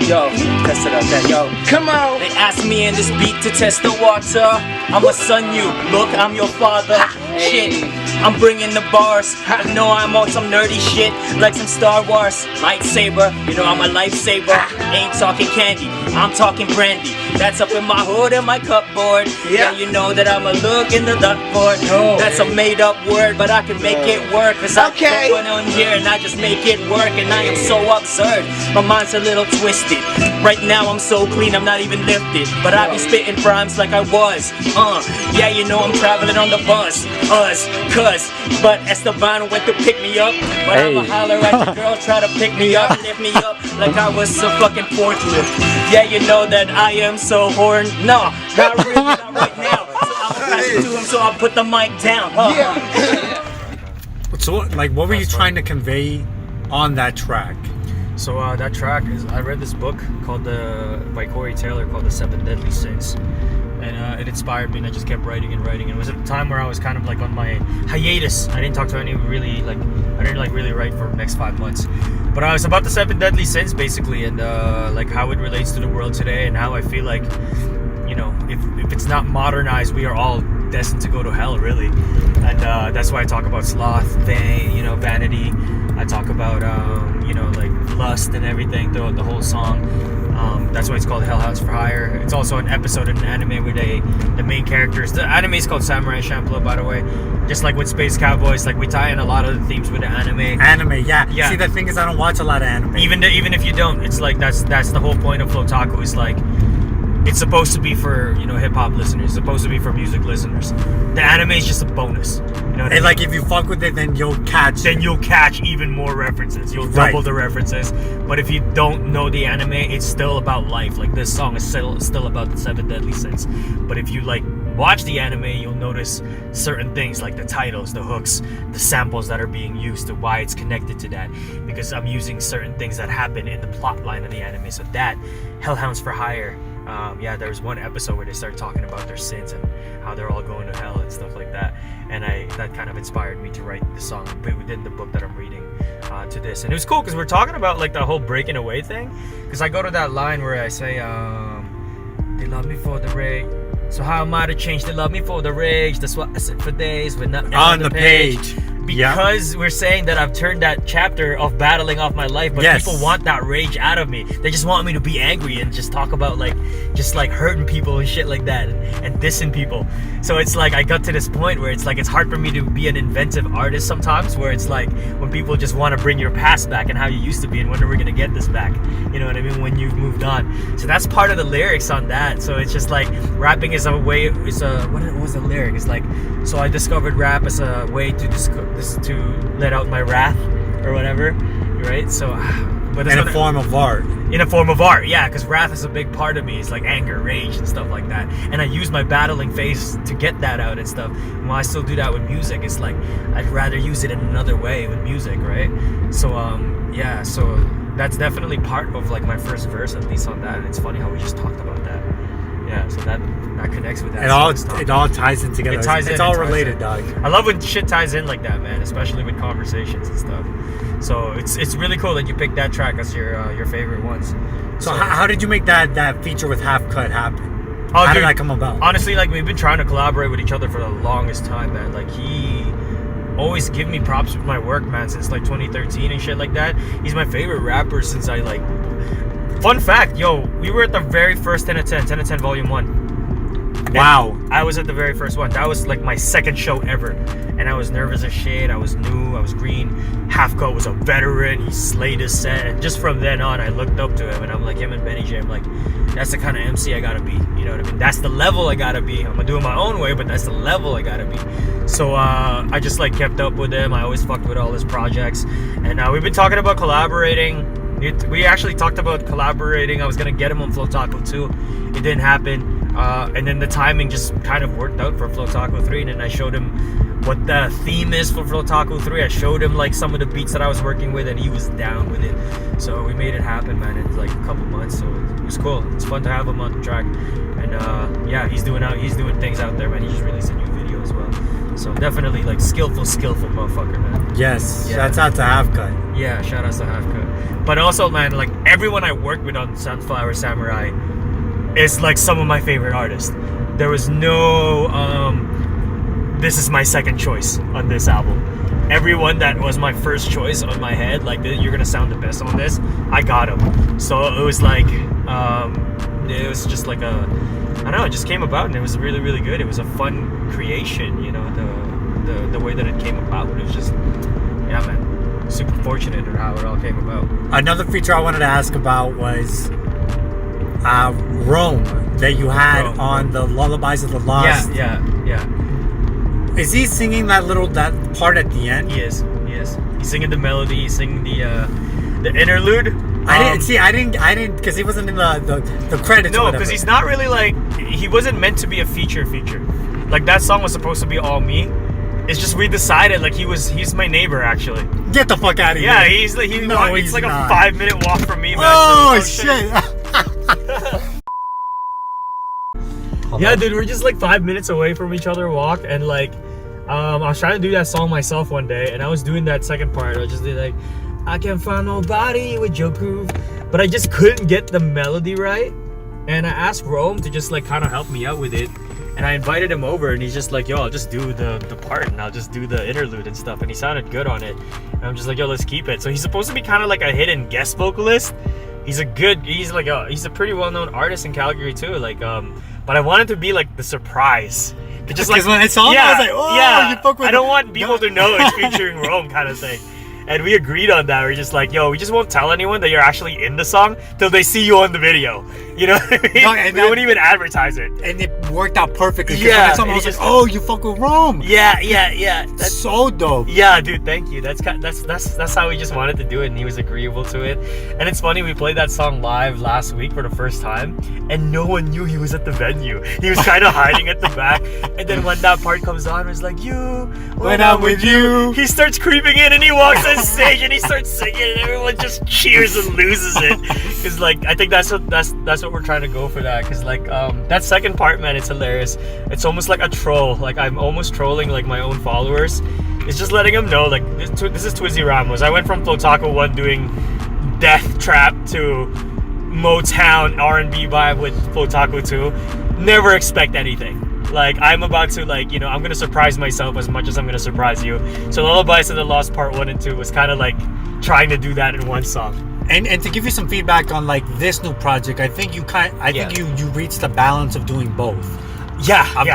Yo, test it out there. Yo, come on. They asked me in this beat to test the water. I'ma son you. Look, I'm your father. Shit, I'm bringing the bars. I know I'm on some nerdy shit, like some Star Wars lightsaber. You know I'm a lifesaver. Ain't talking candy, I'm talking brandy. That's up in my hood and my cupboard. Yeah, you know that I'ma look in the duckboard. That's a made-up word, but I can make it work. Cause I put one on here and I just make it work. And I am so absurd. My mind's a little twisted. Right now I'm so clean, I'm not even lifted. But I be spitting rhymes like I was. Yeah, you know I'm traveling on the bus. But Esteban went to pick me up. But I'ma holler at the girl, try to pick me up, lift me up like I was a fucking forklift. Yeah, you know that I am so horny. No, not really, not right now. So I'ma pass it to him, so I'll put the mic down. So, what were you trying to convey on that track? So that track is, I read this book called by Corey Taylor called The 7 Deadly Sins, and it inspired me, and I just kept writing and writing. And it was at a time where I was kind of on my hiatus. I didn't talk to any really I didn't really write for the next 5 months. But I was about the 7 Deadly Sins basically, and how it relates to the world today, and how I feel like, you know, if it's not modernized, we are all destined to go to hell, really. And that's why I talk about sloth, vanity. I talk about lust and everything throughout the whole song. That's why it's called Hellhounds for Hire. It's also an episode in an anime where the main characters, the anime is called Samurai Champloo, by the way. Just like with Space Cowboys, we tie in a lot of the themes with the anime. Yeah. See, the thing is, I don't watch a lot of anime. Even if you don't, it's that's the whole point of Flowtaku. Is it's supposed to be for hip hop listeners. It's supposed to be for music listeners. The anime is just a bonus. You know what I mean? If you fuck with it, then you'll catch even more references. You'll Right. double the references. But if you don't know the anime, it's still about life. This song is still about the 7 Deadly Sins. But if you watch the anime, you'll notice certain things like the titles, the hooks, the samples that are being used, to why it's connected to that. Because I'm using certain things that happen in the plot line of the anime. So that Hellhounds for Hire. There was one episode where they started talking about their sins and how they're all going to hell and stuff like that, and that kind of inspired me to write the song within the book that I'm reading. to this, and it was cool because we're talking about like the whole breaking away thing. Because I go to that line where I say, "They love me for the rage, so how am I to change? They love me for the rage. That's what I said for days, but not On the page. Because we're saying that I've turned that chapter of battling off my life, but Yes. people want that rage out of me. They just want me to be angry and just talk about like hurting people and shit like that and dissing people. So it's like I got to this point where it's like it's hard for me to be an inventive artist sometimes, where it's like when people just want to bring your past back and how you used to be and when are we gonna get this back? You know what I mean? When you've moved on. So that's part of the lyrics on that. So it's just like rapping is a way. What was the lyric? It's like, so I discovered rap as a way to let out my wrath or whatever, right? So, but In a form of art. in a form of art, yeah, because wrath is a big part of me. It's like anger, rage, and stuff like that. And I use my battling face to get that out and stuff. And while I still do that with music, it's like I'd rather use it in another way with music, right? So, yeah, so that's definitely part of like my first verse, at least on that. And it's funny how we just talked about that. Yeah, so that connects with that. It all ties in together. It ties in, it's all it ties related, in. dog. I love when shit ties in like that, man, especially with conversations and stuff. So it's really cool that you picked that track as your favorite ones. So how did you make that feature with Half Cut happen? Oh, How dude, did that come about? Honestly, like we've been trying to collaborate with each other for the longest time, man. Like he always give me props with my work, man, since like 2013 and shit like that. He's my favorite rapper since I like. Fun fact, yo, we were at the very first 10 of 10 Volume 1. Wow. I was at the very first one. That was like my second show ever. And I was nervous as shit. I was new. I was green. Half Cut was a veteran. He slayed his set. And just from then on, I looked up to him. And I'm like, him and Benny J, I'm like, that's the kind of MC I gotta be. You know what I mean? That's the level I gotta be. I'm gonna do it my own way, but that's the level I gotta be. So I just like kept up with him. I always fucked with all his projects. And we've been talking about collaborating. We actually talked about collaborating. I was gonna get him on Flowtaku too. It didn't happen. And then the timing just kind of worked out for Flowtaku 3. And then I showed him what the theme is for Flowtaku 3. I showed him like some of the beats that I was working with, and he was down with it. So we made it happen, man, in like a couple months. So it was cool. It's fun to have him on the track. And yeah, he's doing things out there, man. He just released a new video as well. So definitely like skillful motherfucker, man. Yes. Yeah. Shouts out to Half Cut. Yeah, shout outs to Half Cut. But also, man, like everyone I worked with on Sunflower Samurai is like some of my favorite artists. There was no this is my second choice on this album. Everyone that was my first choice on my head, like you're gonna sound the best on this, I got them. So it was like it was just like I don't know, it just came about and it was really, really good. It was a fun creation, you know, the way that it came about. It was just, yeah, man, super fortunate in how it all came about. Another feature I wanted to ask about was Rome that you had Rome. on the Lullabies of the Lost. Yeah. Is he singing that part at the end? He is. He's singing the melody. He's singing the interlude. I didn't, because he wasn't in the credits. No, because he's not really like, he wasn't meant to be a feature. Like that song was supposed to be all me. It's just we decided like he's my neighbor actually. Get the fuck out of here. Yeah, it's like not. a 5-minute walk from me, man. Oh, So, shit. Yeah, dude, we're just like 5 minutes away from each other walk, and like I was trying to do that song myself one day, and I was doing that second part. I just did like, I can't find nobody with your groove, but I just couldn't get the melody right. And I asked Rome to just like kind of help me out with it, and I invited him over, and he's just like, yo, I'll just do the part, and I'll just do the interlude and stuff, and he sounded good on it. And I'm just like, yo, let's keep it. So he's supposed to be kind of like a hidden guest vocalist. He's a pretty well-known artist in Calgary too, like but I wanted to be like the surprise. Just like when I saw him, I was like, oh, you fuck with I don't want people to know it's featuring Rome kind of thing. And we agreed on that. We're just like, yo, we just won't tell anyone that you're actually in the song till they see you on the video. You know what I mean? No, and we won't even advertise it. And it worked out perfectly. Yeah, When I saw him, I was like, oh, you fuck with Rome. Yeah. That's so dope. Yeah, dude, thank you. That's how we just wanted to do it, and he was agreeable to it. And it's funny, we played that song live last week for the first time, and no one knew he was at the venue. He was kind of hiding at the back. And then when that part comes on, it's like, you, when I'm with you, he starts creeping in, and he walks on stage, and he starts singing, and everyone just cheers and loses it. Cause like I think that's what we're trying to go for that. Cause like that second part, man, it's hilarious. It's almost like a troll. Like I'm almost trolling like my own followers. It's just letting them know, like, this is Twizzie Ramos. I went from Flowtaku 1 doing death trap to Motown R&B vibe with Flowtaku 2. Never expect anything. Like, I'm about to, like, you know, I'm gonna surprise myself as much as I'm gonna surprise you. So Lullabies of the Lost Part 1 and 2 was kind of like trying to do that in one song. And to give you some feedback on like this new project, I think you you reached the balance of doing both.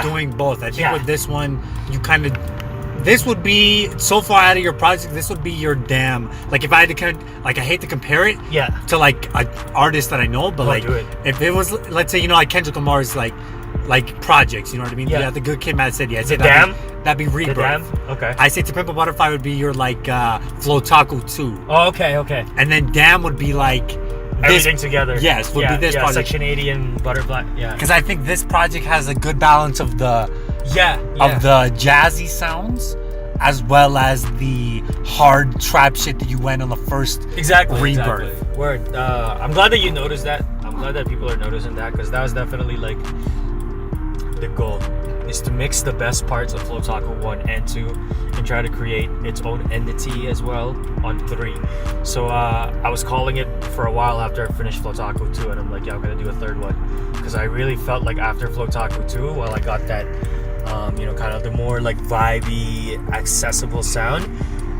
Doing both. I think with this one, you kind of, this would be so far out of your project. This would be your damn, like, if I had to like, I hate to compare it to like an artist that I know, but like if it was, let's say, you know, like Kendrick Lamar's like projects, you know what I mean? Yeah, the Good Kid, Mad City. I'd say that'd be Rebirth. Okay. I say To Pimp a Butterfly would be your like Flowtaku 2. Oh, okay. And then Damn would be like everything together. Yes, would be this project. Section 80 and Butterfly. Yeah. Because I think this project has a good balance of the of the jazzy sounds as well as the hard trap shit that you went on the first Rebirth. Exactly. Word. I'm glad that you noticed that. I'm glad that people are noticing that, because that was definitely like the goal, is to mix the best parts of Flowtaku 1 and 2 and try to create its own entity as well on 3. So I was calling it for a while after I finished Flowtaku 2, and I'm like, yeah, I'm gonna do a third one, because I really felt like after Flowtaku 2, while I got that you know, kind of the more like vibey, accessible sound,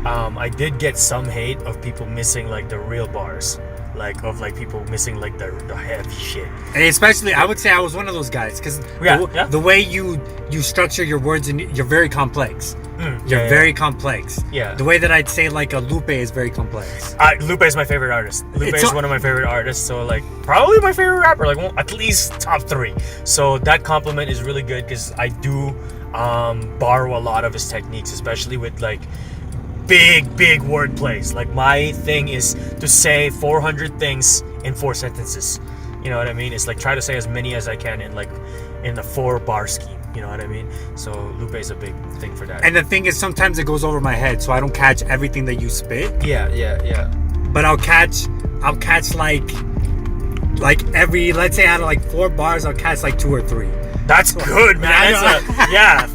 I did get some hate of people missing like the real bars. Like, of like people missing like the heavy shit. And especially, I would say I was one of those guys, because the way you structure your words, and you're very complex. You're very complex. Yeah. The way that I'd say like a Lupe is very complex. Lupe is my favorite artist. Lupe is one of my favorite artists. So like probably my favorite rapper. Like, well, at least top 3. So that compliment is really good, because I do borrow a lot of his techniques, especially with like big word plays. Like, my thing is to say 400 things in 4 sentences. You know what I mean? It's like, try to say as many as I can in like in a 4-bar scheme. You know what I mean? So Lupe is a big thing for that. And the thing is, sometimes it goes over my head, so I don't catch everything that you spit. Yeah. But I'll catch like every, let's say out of like 4 bars, I'll catch like 2 or 3. That's good, man.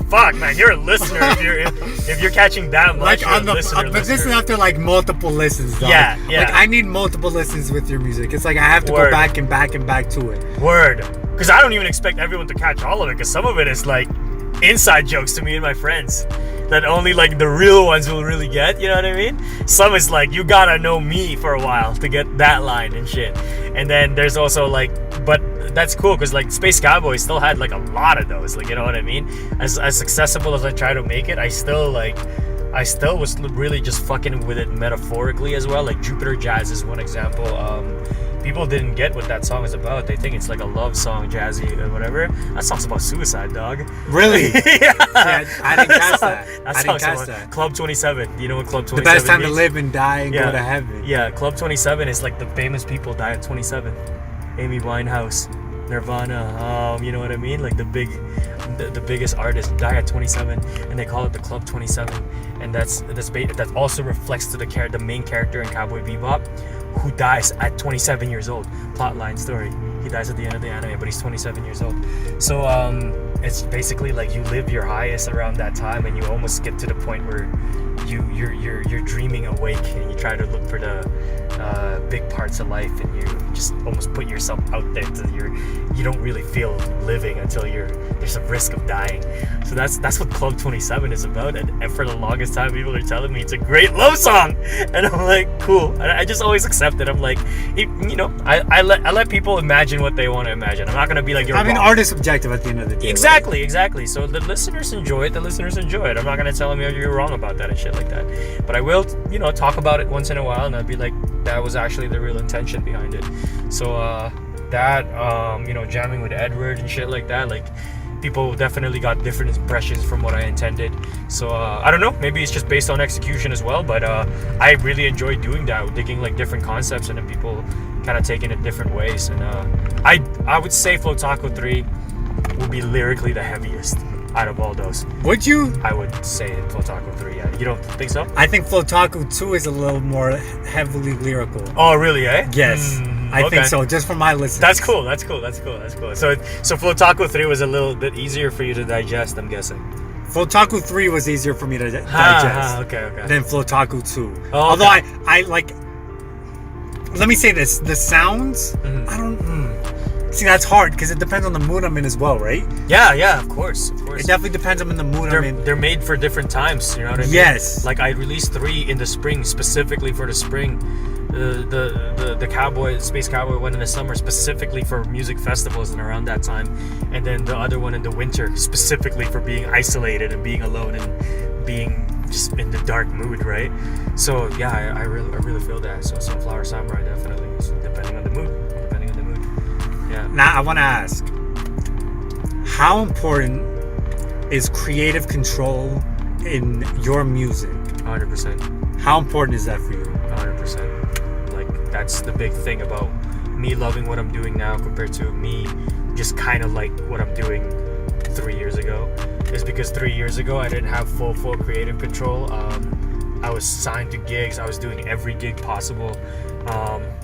Fuck, man. You're a listener if you're catching that much. Like, on the listener. But this is after like multiple listens, dog. Yeah. Like, I need multiple listens with your music. It's like I have to go back and back to it. Word. Because I don't even expect everyone to catch all of it, because some of it is like inside jokes to me and my friends that only like the real ones will really get. You know what I mean? Some is like, you gotta know me for a while to get that line and shit. And then there's also like, but that's cool, because like Space Cowboy still had like a lot of those, like, you know what I mean? As accessible as I try to make it, I still was really just fucking with it metaphorically as well. Like Jupiter Jazz is one example. People didn't get what that song is about. They think it's like a love song, jazzy or whatever. That song's about suicide, dog. Really? Yeah. I didn't catch that. I didn't catch that. Club 27. Do you know what Club 27 The best time means? to live and die and go to heaven. Yeah, Club 27 is like the famous people die at 27. Amy Winehouse, Nirvana, you know what I mean? Like the biggest artists die at 27, and they call it the Club 27. And that also reflects to the main character in Cowboy Bebop, who dies at 27 years old. Plotline story. He dies at the end of the anime, but he's 27 years old. So it's basically like you live your highest around that time, and you almost get to the point where you're dreaming awake, and you try to look for the big parts of life, and you just almost put yourself out there until you don't really feel living until there's a risk of dying. So that's what Club 27 is about. And for the longest time, people are telling me it's a great love song, and I'm like, cool. And I just always accept it. I'm like, you know, I let people imagine what they want to imagine. I'm not gonna be like, you're wrong. Art is subjective at the end of the day. Exactly. So the listeners enjoy it. I'm not gonna tell them you're wrong about that and shit like that. But I will, you know, talk about it once in a while, and I'll be like, that was actually the real intention behind it. So you know, jamming with Edward and shit like that, like, people definitely got different impressions from what I intended. So I don't know, maybe it's just based on execution as well, but I really enjoy doing that, digging like different concepts and then people kind of taking it different ways. And I would say Flowtaku 3 will be lyrically the heaviest out of all those. Would you? I would say Flowtaku 3, yeah. You don't think so? I think Flowtaku 2 is a little more heavily lyrical. Oh, really, eh? Yes. I think so, just from my listen. That's cool. So Flowtaku 3 was a little bit easier for you to digest, I'm guessing. Flowtaku 3 was easier for me to digest Okay. than Flowtaku 2. Oh, Although okay. I like, let me say this, the sounds, Mm-hmm. I don't, see, that's hard because it depends on the mood I'm in as well, right? Yeah, of course. It definitely depends on the mood I'm in. They're made for different times, you know what I mean? Yes. Like I released 3 in the spring specifically for the spring. The cowboy, space cowboy one in the summer specifically for music festivals and around that time, and then the other one in the winter specifically for being isolated and being alone and being just in the dark mood, right? So yeah, I really feel that. So Sunflower Samurai definitely, depending on the mood. Yeah. Now I want to ask, how important is creative control in your music? 100%. How important is that for you? 100%. Like that's the big thing about me loving what I'm doing now compared to me just kind of like what I'm doing 3 years ago, is because 3 years ago I didn't have full creative control. I was signed to gigs. I was doing every gig possible.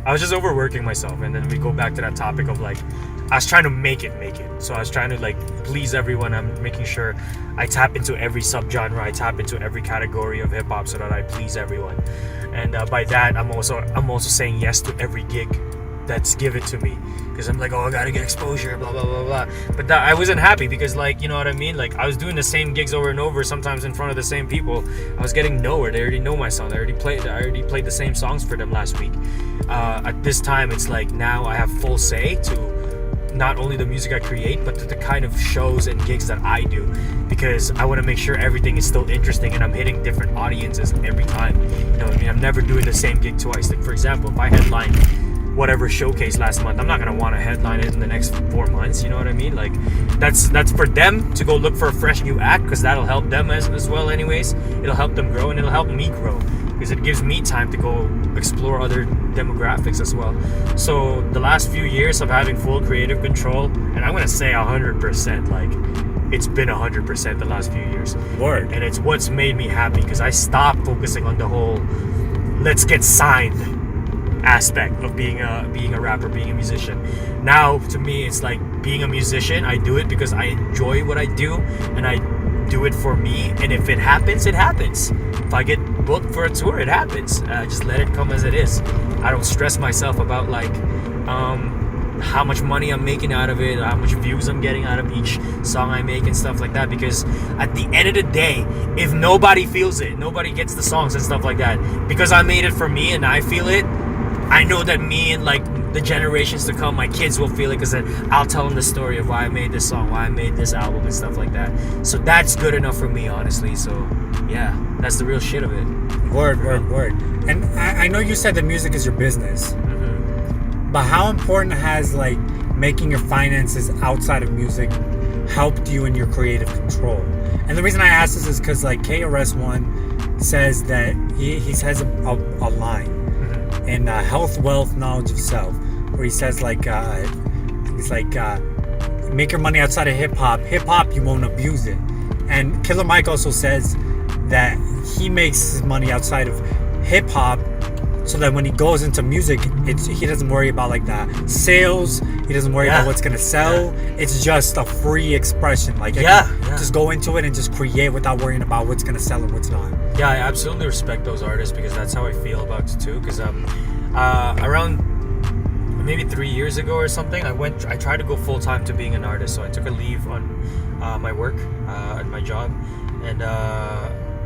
I was just overworking myself, and then we go back to that topic of like I was trying to make it. So I was trying to like please everyone. I'm making sure I tap into every subgenre, I tap into every category of hip hop so that I please everyone. And by that, I'm also saying yes to every gig that's given to me, because I'm like, oh, I gotta get exposure, blah blah blah blah. But that, I wasn't happy because, like, you know what I mean? Like I was doing the same gigs over and over, sometimes in front of the same people. I was getting nowhere. They already know my song. I already played the same songs for them last week. At this time, it's like now I have full say to not only the music I create, but to the kind of shows and gigs that I do, because I want to make sure everything is still interesting and I'm hitting different audiences every time. You know what I mean? I'm never doing the same gig twice. Like for example, if I headline whatever showcase last month, I'm not gonna want to headline it in the next 4 months. You know what I mean? Like that's for them to go look for a fresh new act, because that'll help them as well. Anyways, it'll help them grow and it'll help me grow, because it gives me time to go explore other demographics as well. So the last few years of having full creative control, and I'm gonna say 100%, like it's been 100% the last few years. Word. And it's what's made me happy, because I stopped focusing on the whole let's get signed aspect of being a rapper, being a musician. Now to me it's like being a musician, I do it because I enjoy what I do and I do it for me, and if it happens, it happens. If I get booked for a tour, it happens. Just let it come as it is. I don't stress myself about like how much money I'm making out of it, how much views I'm getting out of each song I make and stuff like that, because at the end of the day, if nobody feels it, nobody gets the songs and stuff like that, because I made it for me and I feel it, I know that me and like the generations to come, my kids will feel it, because then I'll tell them the story of why I made this song, why I made this album and stuff like that. So that's good enough for me, honestly. So yeah, that's the real shit of it. Word. And I know you said that music is your business, but how important has like making your finances outside of music helped you in your creative control? And the reason I ask this is because like KRS-One says that he says a line in Health, Wealth, Knowledge of Self, where he says like he's like make your money outside of hip-hop, you won't abuse it. And Killer Mike also says that he makes his money outside of hip-hop so that when he goes into music, he doesn't worry about like the sales, he doesn't worry about what's gonna sell. It's just a free expression. Like just go into it and just create without worrying about what's gonna sell and what's not. Yeah, I absolutely respect those artists, because that's how I feel about it too. Because around maybe 3 years ago or something, I tried to go full time to being an artist. So I took a leave on my work at my job, and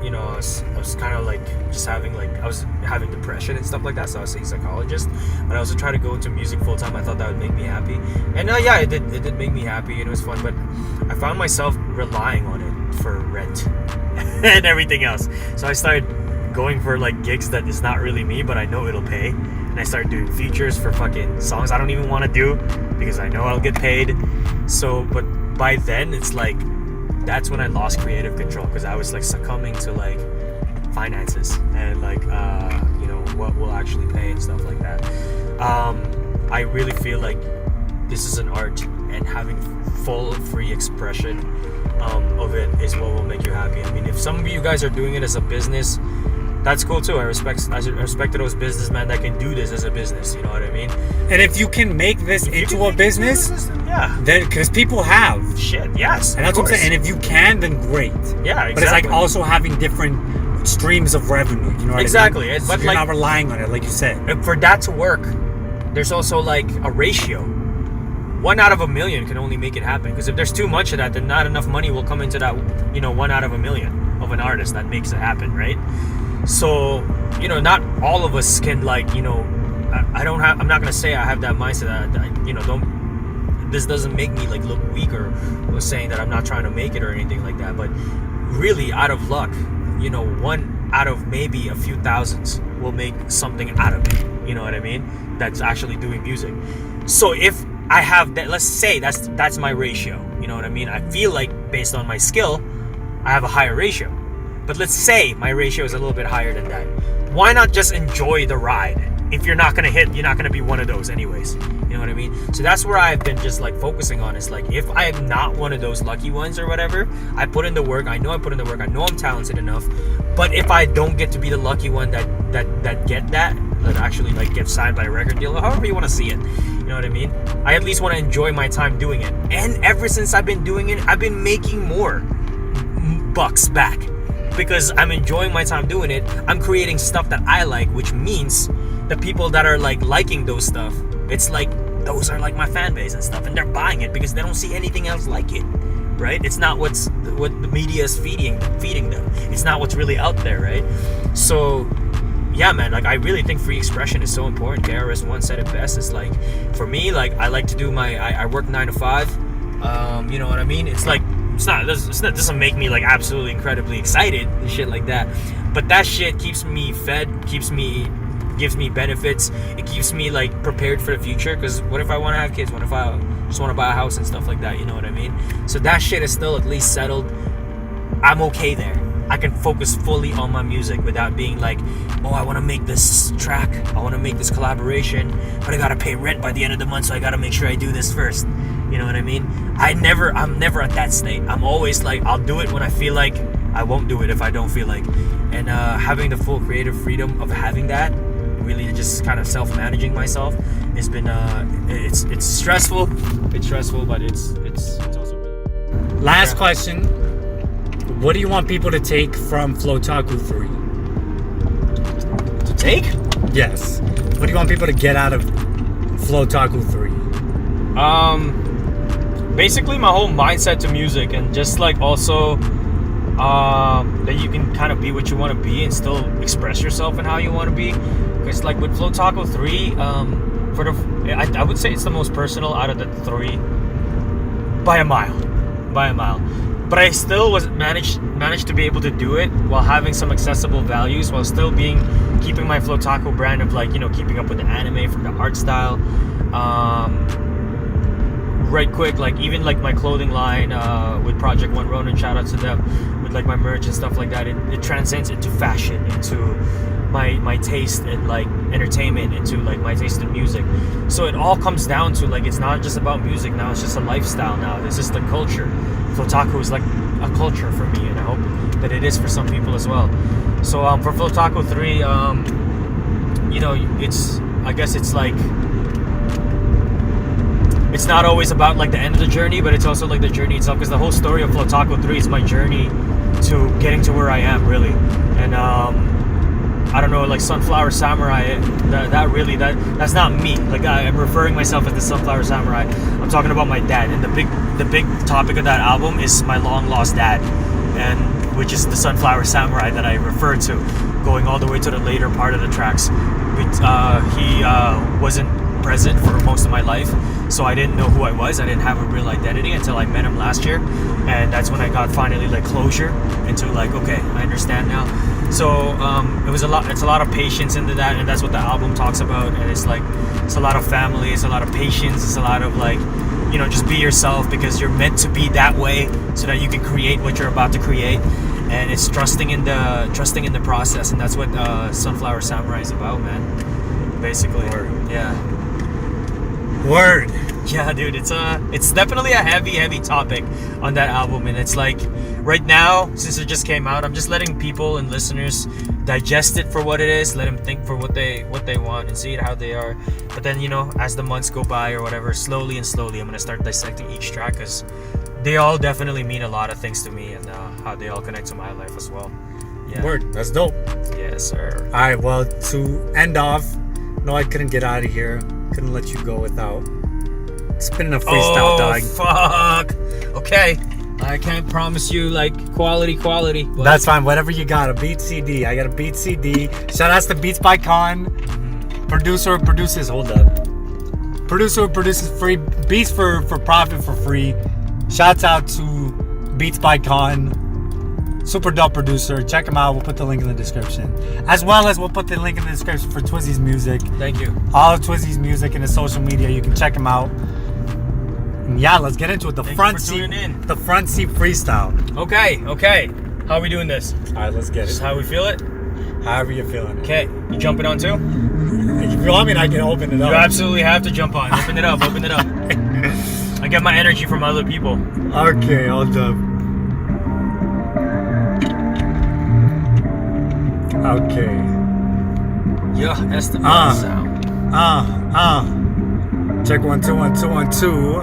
you know, I was kind of like just having I was having depression and stuff like that. So I was seeing a psychologist, but I also tried to go into music full time. I thought that would make me happy, and yeah, it did make me happy, and it was fun. But I found myself relying on it for rent and everything else. So I started going for like gigs that is not really me, but I know it'll pay. And I started doing features for fucking songs I don't even want to do, because I know I'll get paid. So, but by then it's like, that's when I lost creative control, because I was like succumbing to like finances and like you know, what will actually pay and stuff like that. I really feel like this is an art, and having full free expression of it is what will make you happy. I mean, if some of you guys are doing it as a business, that's cool too. I respect those businessmen that can do this as a business. You know what I mean? And if you can make this into a business, yeah, then because people have shit, yes, and that's what I'm saying. And if you can, then great. Yeah, exactly. But it's like also having different streams of revenue. You know what exactly. I mean? But you're like, not relying on it, like you said. For that to work, there's also like a ratio. 1 out of a million can only make it happen. Because if there's too much of that, then not enough money will come into that. 1 out of a million of an artist that makes it happen, right? So, not all of us can I'm not gonna say I have that mindset that this doesn't make me like look weak or saying that I'm not trying to make it or anything like that. But really, out of luck, 1 out of maybe a few thousands will make something out of it. You know what I mean? That's actually doing music. So if I have that, let's say that's my ratio. You know what I mean? I feel like based on my skill, I have a higher ratio. But let's say my ratio is a little bit higher than that. Why not just enjoy the ride? If you're not gonna hit, you're not gonna be one of those anyways. You know what I mean? So that's where I've been just like focusing on. Is like, if I am not one of those lucky ones or whatever, I put in the work. I know I put in the work. I know I'm talented enough. But if I don't get to be the lucky one that actually like gets signed by a record deal, however you want to see it, you know what I mean? I at least want to enjoy my time doing it. And ever since I've been doing it, I've been making more bucks back. Because I'm enjoying my time doing it. I'm creating stuff that I like, which means the people that are like liking those stuff, it's like those are like my fan base and stuff, and they're buying it because they don't see anything else like it, right? It's not what the media is feeding them. It's not what's really out there, right? So yeah, man, like I really think free expression is so important. KRS-One said it best. It's like, for me, like I like to do I work 9 to 5. You know what I mean? It's like it doesn't make me like absolutely incredibly excited and shit like that, but that shit keeps me fed, gives me benefits. It keeps me like prepared for the future. Because what if I want to have kids? What if I just want to buy a house and stuff like that? You know what I mean? So that shit is still at least settled. I'm okay there. I can focus fully on my music without being like, oh, I want to make this track, I want to make this collaboration, but I gotta pay rent by the end of the month, so I gotta make sure I do this first. You know what I mean? I'm never at that state. I'm always like, I'll do it when I feel like. I won't do it if I don't feel like. And having the full creative freedom of having that, really just kind of self-managing myself, has been it's stressful. It's stressful, but it's also really. Last question. What do you want people to take from Flowtaku 3? To take? Yes. What do you want people to get out of Flowtaku 3? Basically my whole mindset to music, and just like also that you can kind of be what you want to be and still express yourself and how you want to be. Because like with Flowtaku 3, I would say it's the most personal out of the 3 by a mile. But I still managed to be able to do it while having some accessible values, while still keeping my Flowtaku brand of like, keeping up with the anime from the art style. Right quick, like even like my clothing line with Project One Ronin, shout out to them, with like my merch and stuff like that. It transcends into fashion, into my taste in like entertainment, into like my taste in music. So it all comes down to like, it's not just about music now, it's just a lifestyle now. This is the culture. Flowtaku is like a culture for me, and I hope that it is for some people as well. So for Flowtaku 3, I guess it's like, it's not always about like the end of the journey, but it's also like the journey itself, because the whole story of Flowtaku 3 is my journey to getting to where I am, really. And I don't know, like Sunflower Samurai, that's not me. Like I'm referring myself as the Sunflower Samurai. I'm talking about my dad, and the big topic of that album is my long lost dad, and which is the Sunflower Samurai that I refer to, going all the way to the later part of the tracks. He wasn't present for most of my life, so I didn't know who I was. I didn't have a real identity until I met him last year, and that's when I got finally like closure into like, okay, I understand now. So it's a lot of patience into that, and that's what the album talks about. And it's like, it's a lot of family, it's a lot of patience, it's a lot of like, just be yourself, because you're meant to be that way so that you can create what you're about to create. And it's trusting in the process, and that's what Sunflower Samurai is about, man. Basically. Word. Yeah. Word. Yeah, dude, it's definitely a heavy topic on that album, and it's like right now, since it just came out, I'm just letting people and listeners digest it for what it is, let them think for what they want and see it how they are. But then, you know, as the months go by or whatever, slowly I'm gonna start dissecting each track, because they all definitely mean a lot of things to me, and how they all connect to my life as well. Yeah. Word, that's dope. Yes, sir. All right, well, to end off, no, I couldn't get out of here. Couldn't let you go without spinning a freestyle, dog. Fuck. Okay. I can't promise you like quality. But That's fine. Whatever you got. A beat CD. I got a beat CD. Shout outs to Beats by Con. Producer produces. Hold up. Producer produces free beats for profit for free. Shouts out to Beats by Con. Super dope producer. Check him out. We'll put the link in the description. As well as we'll put the link in the description for Twizzie's music. Thank you. All of Twizzie's music and his social media. You can check him out. And yeah, let's get into it. The front seat freestyle. Okay. How are we doing this? All right, let's get Just it. how we feel it? However you're feeling it. Okay. You jumping on too? If you want me, I can open it up. You absolutely have to jump on. Open it up. I get my energy from other people. Okay, hold up. Okay. Yeah, Esteban Xound. Check 1 2 1 2 1 2.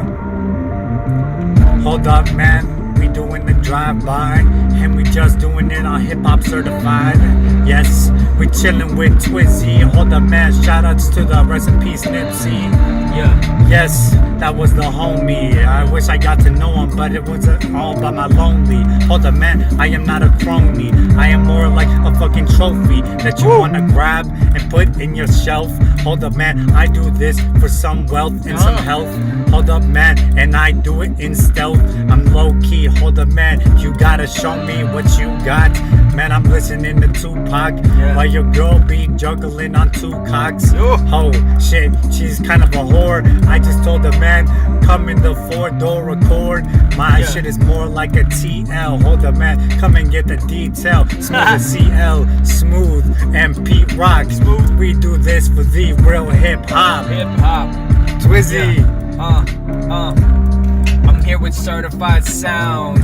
Hold up, man. We doing the drive-by, and we just doing it on Hip Hop Certified. Yes, we chilling with Twizzie. Hold up, man. Shout outs to the rest in peace Nipsey. Yeah. Yes, that was the homie. I wish I got to know him, but it was all by my lonely. Hold up, man, I am not a crony. I am more like a fucking trophy that you wanna grab and put in your shelf. Hold up, man, I do this for some wealth and some health. Hold up, man, and I do it in stealth. I'm low key. Hold up, man, you gotta show me what you got. Man, I'm listening to Tupac while your girl be juggling on two cocks. Oh shit, she's kind of a whore. I just told her, man, come in the 4-door record. My shit is more like a TL. Hold up, man, come and get the detail. Smooth as CL, Smooth and Pete Rock. Smooth. We do this for the real hip hop. Twizzie. I'm here with certified sound.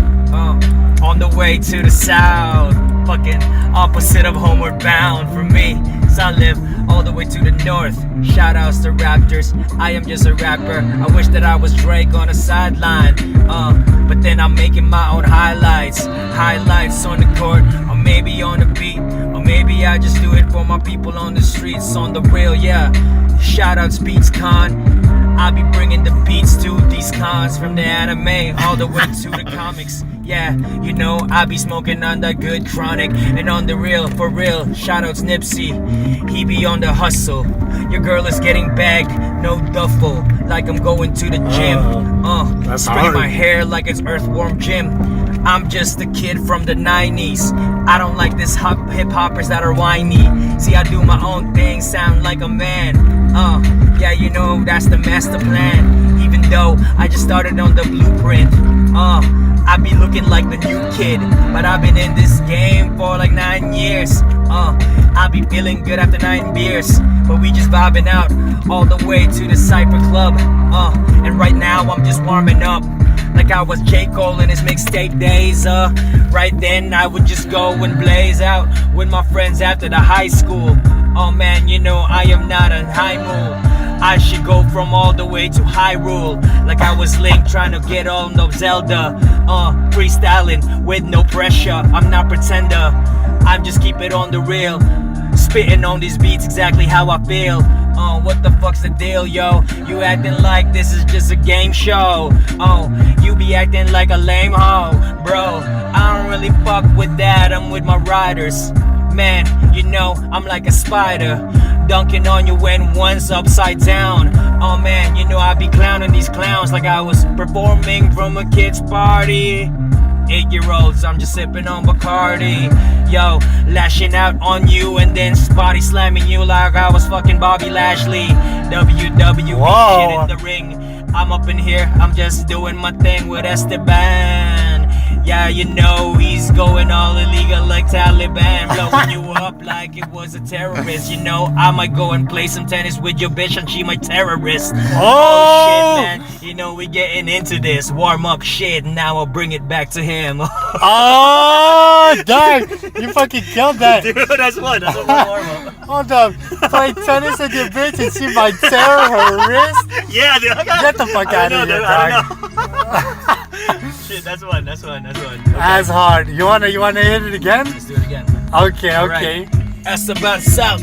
On the way to the south. Fucking opposite of homeward bound for me. So I live all the way to the north. Shout outs to Raptors. I am just a rapper. I wish that I was Drake on the sideline. But then I'm making my own highlights. Highlights on the court, or maybe on the beat. Or maybe I just do it for my people on the streets. On the real, yeah. Shout outs Beats Con. I be bringing the beats to these cons, from the anime all the way to the comics. Yeah, you know, I be smoking on the good chronic, and on the real, for real, shoutouts Nipsey, he be on the hustle. Your girl is getting bagged, no duffel, like I'm going to the gym. Spray my hair like it's earthworm Jim. I'm just a kid from the 90s. I don't like this hip-hoppers that are whiny. See, I do my own thing, sound like a man. Yeah, you know, that's the master plan. Even though I just started on the blueprint. I be looking like the new kid, but I've been in this game for like 9 years. I be feeling good after 9 beers, but we just vibing out all the way to the Cypher Club. And right now I'm just warming up, like I was J. Cole in his mixtape days. Right then I would just go and blaze out with my friends after the high school. Oh man, you know I am not a high move. I should go from all the way to Hyrule, like I was Link trying to get on the Zelda. Freestyling with no pressure, I'm not pretender, I'm just keep it on the real. Spitting on these beats exactly how I feel. What the fuck's the deal, yo? You acting like this is just a game show. You be acting like a lame hoe, bro. I don't really fuck with that, I'm with my riders. Man, you know, I'm like a spider, dunking on you when one's upside down. Oh man, you know I be clowning these clowns like I was performing from a kid's party. 8-year-olds, I'm just sipping on Bacardi. Yo, lashing out on you and then body slamming you like I was fucking Bobby Lashley. WWE shit in the ring. I'm up in here, I'm just doing my thing with Esteban. Yeah, you know he's going all illegal like Taliban, blowing you up like it was a terrorist. You know I might go and play some tennis with your bitch and she my terrorist. Oh shit, man, you know we getting into this warm up shit. Now I'll bring it back to him. Oh, dog, you fucking killed that. Dude, that's one warm up. Hold up, play tennis with your bitch and she might tear her wrist. Yeah, dude. Get the fuck out of here, dog. Shit, that's one. Okay. That's hard. You wanna hit it again? Let's do it again. Okay, All okay. right. Esteban Xound.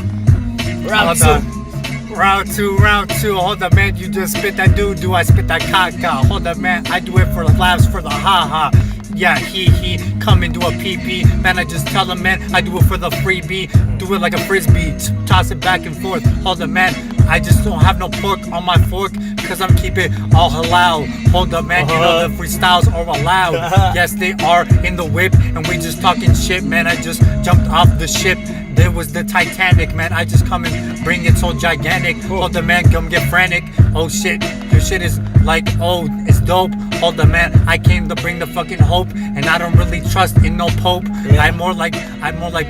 Round Hold two. on. Round two. Hold up, man. You just spit that do I spit that caca. Hold up, man. I do it for the laughs, for the ha. Yeah, he come and do a pee. Man, I just tell him, man, I do it for the freebie. Do it like a frisbee, toss it back and forth. Hold up, man, I just don't have no pork on my fork, cause I'm keeping all halal. Hold up, man, you know the freestyles are allowed. Yes, they are in the whip, and we just talking shit, man. I just jumped off the ship. There was the Titanic, man. I just come and bring it so gigantic. Hold up, man, come get frantic. Oh shit, your shit is like, oh, it's dope. Hold up, man, I came to bring the fucking hope, and I don't really trust in no pope. I'm more like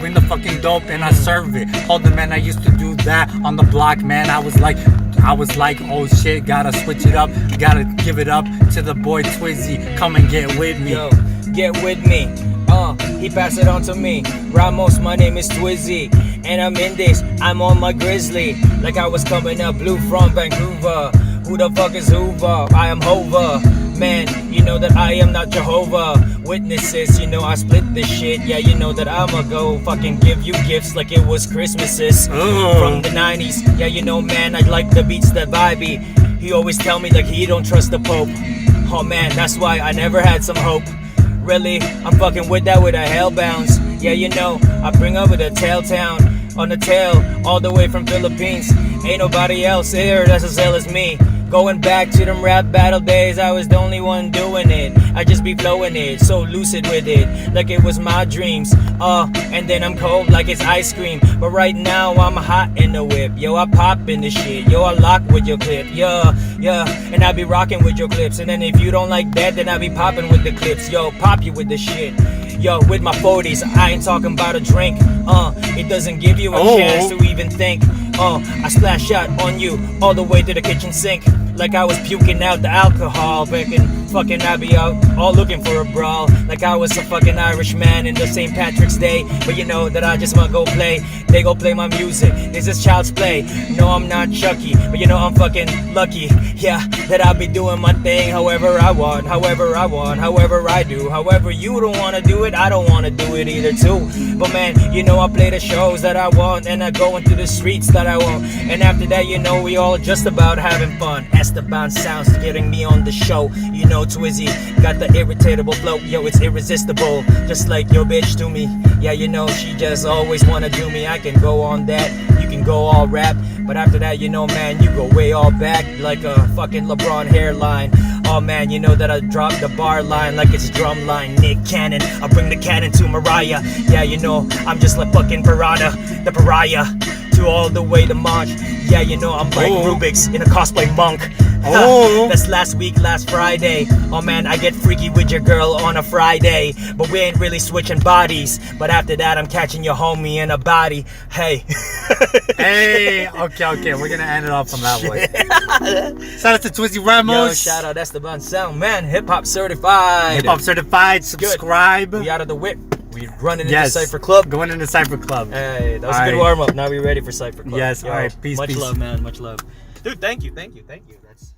bring the fucking dope and I serve it. Hold up, man, I used to do that on the block, man. I was like, oh shit, gotta switch it up, gotta give it up to the boy Twizzie. Come and get with me. Yo, get with me. He passed it on to me. Ramos, my name is Twizzie, and I'm in this. I'm on my grizzly, like I was coming up blue from Vancouver. Who the fuck is Hoover? I am Hova. Man, you know that I am not Jehovah Witnesses, you know I split this shit. Yeah, you know that I'ma go fucking give you gifts like it was Christmases from the 90s. Yeah, you know, man, I like the beats that vibey. He always tell me like he don't trust the Pope. Oh man, that's why I never had some hope. Really, I'm fucking with that with a hell bounce. Yeah, you know, I bring up with a tail town on the tail, all the way from Philippines. Ain't nobody else here that's as hell as me. Going back to them rap battle days, I was the only one doing it. I just be flowing it, so lucid with it, like it was my dreams. And then I'm cold like it's ice cream. But right now I'm hot in the whip. Yo, I pop in the shit. Yo, I lock with your clip. Yeah. And I be rocking with your clips. And then if you don't like that, then I be popping with the clips. Yo, pop you with the shit. Yo, with my 40s, I ain't talking about a drink. It doesn't give you a chance to even think. I splash out on you all the way to the kitchen sink, like I was puking out the alcohol. Fucking I be out all looking for a brawl, like I was a fucking Irish man in the St. Patrick's Day. But you know that I just wanna go play. They go play my music. This is child's play. No, I'm not Chucky, but you know I'm fucking lucky. Yeah, that I be doing my thing however I want, however I do. However you don't wanna do it, I don't wanna do it either too. But man, you know I play the shows that I want, and I go into the streets that I want. And after that, you know we all just about having fun. Esteban Xound's getting me on the show. You know Twizzie got the irritatable flow. Yo, it's irresistible, just like your bitch to me. Yeah, you know she just always wanna do me. I can go on that, you can go all rap, but after that, you know, man, you go way all back like a fucking LeBron hairline. Oh man, you know that I drop the bar line like it's drumline. Nick Cannon, I bring the cannon to Mariah. Yeah, you know I'm just like fucking Piranha, the pariah, to all the way to March. Yeah, you know I'm like Rubik's in a cosplay monk. That's last Friday. Oh man, I get freaky with your girl on a Friday, but we ain't really switching bodies. But after that, I'm catching your homie in a body. Hey. Hey, okay, we're gonna end it off on that one. Shout out to Twizzie Ramos. Yo, shout out Esteban Xound, man. Hip hop certified. Hip hop certified. Subscribe. We out of the whip. We running into Cypher Club. Going into Cypher Club. Hey, that was a good warm up. Now we ready for Cypher Club. Yes. Yo, all right. Peace. Much love, man. Much love, dude. Thank you. That's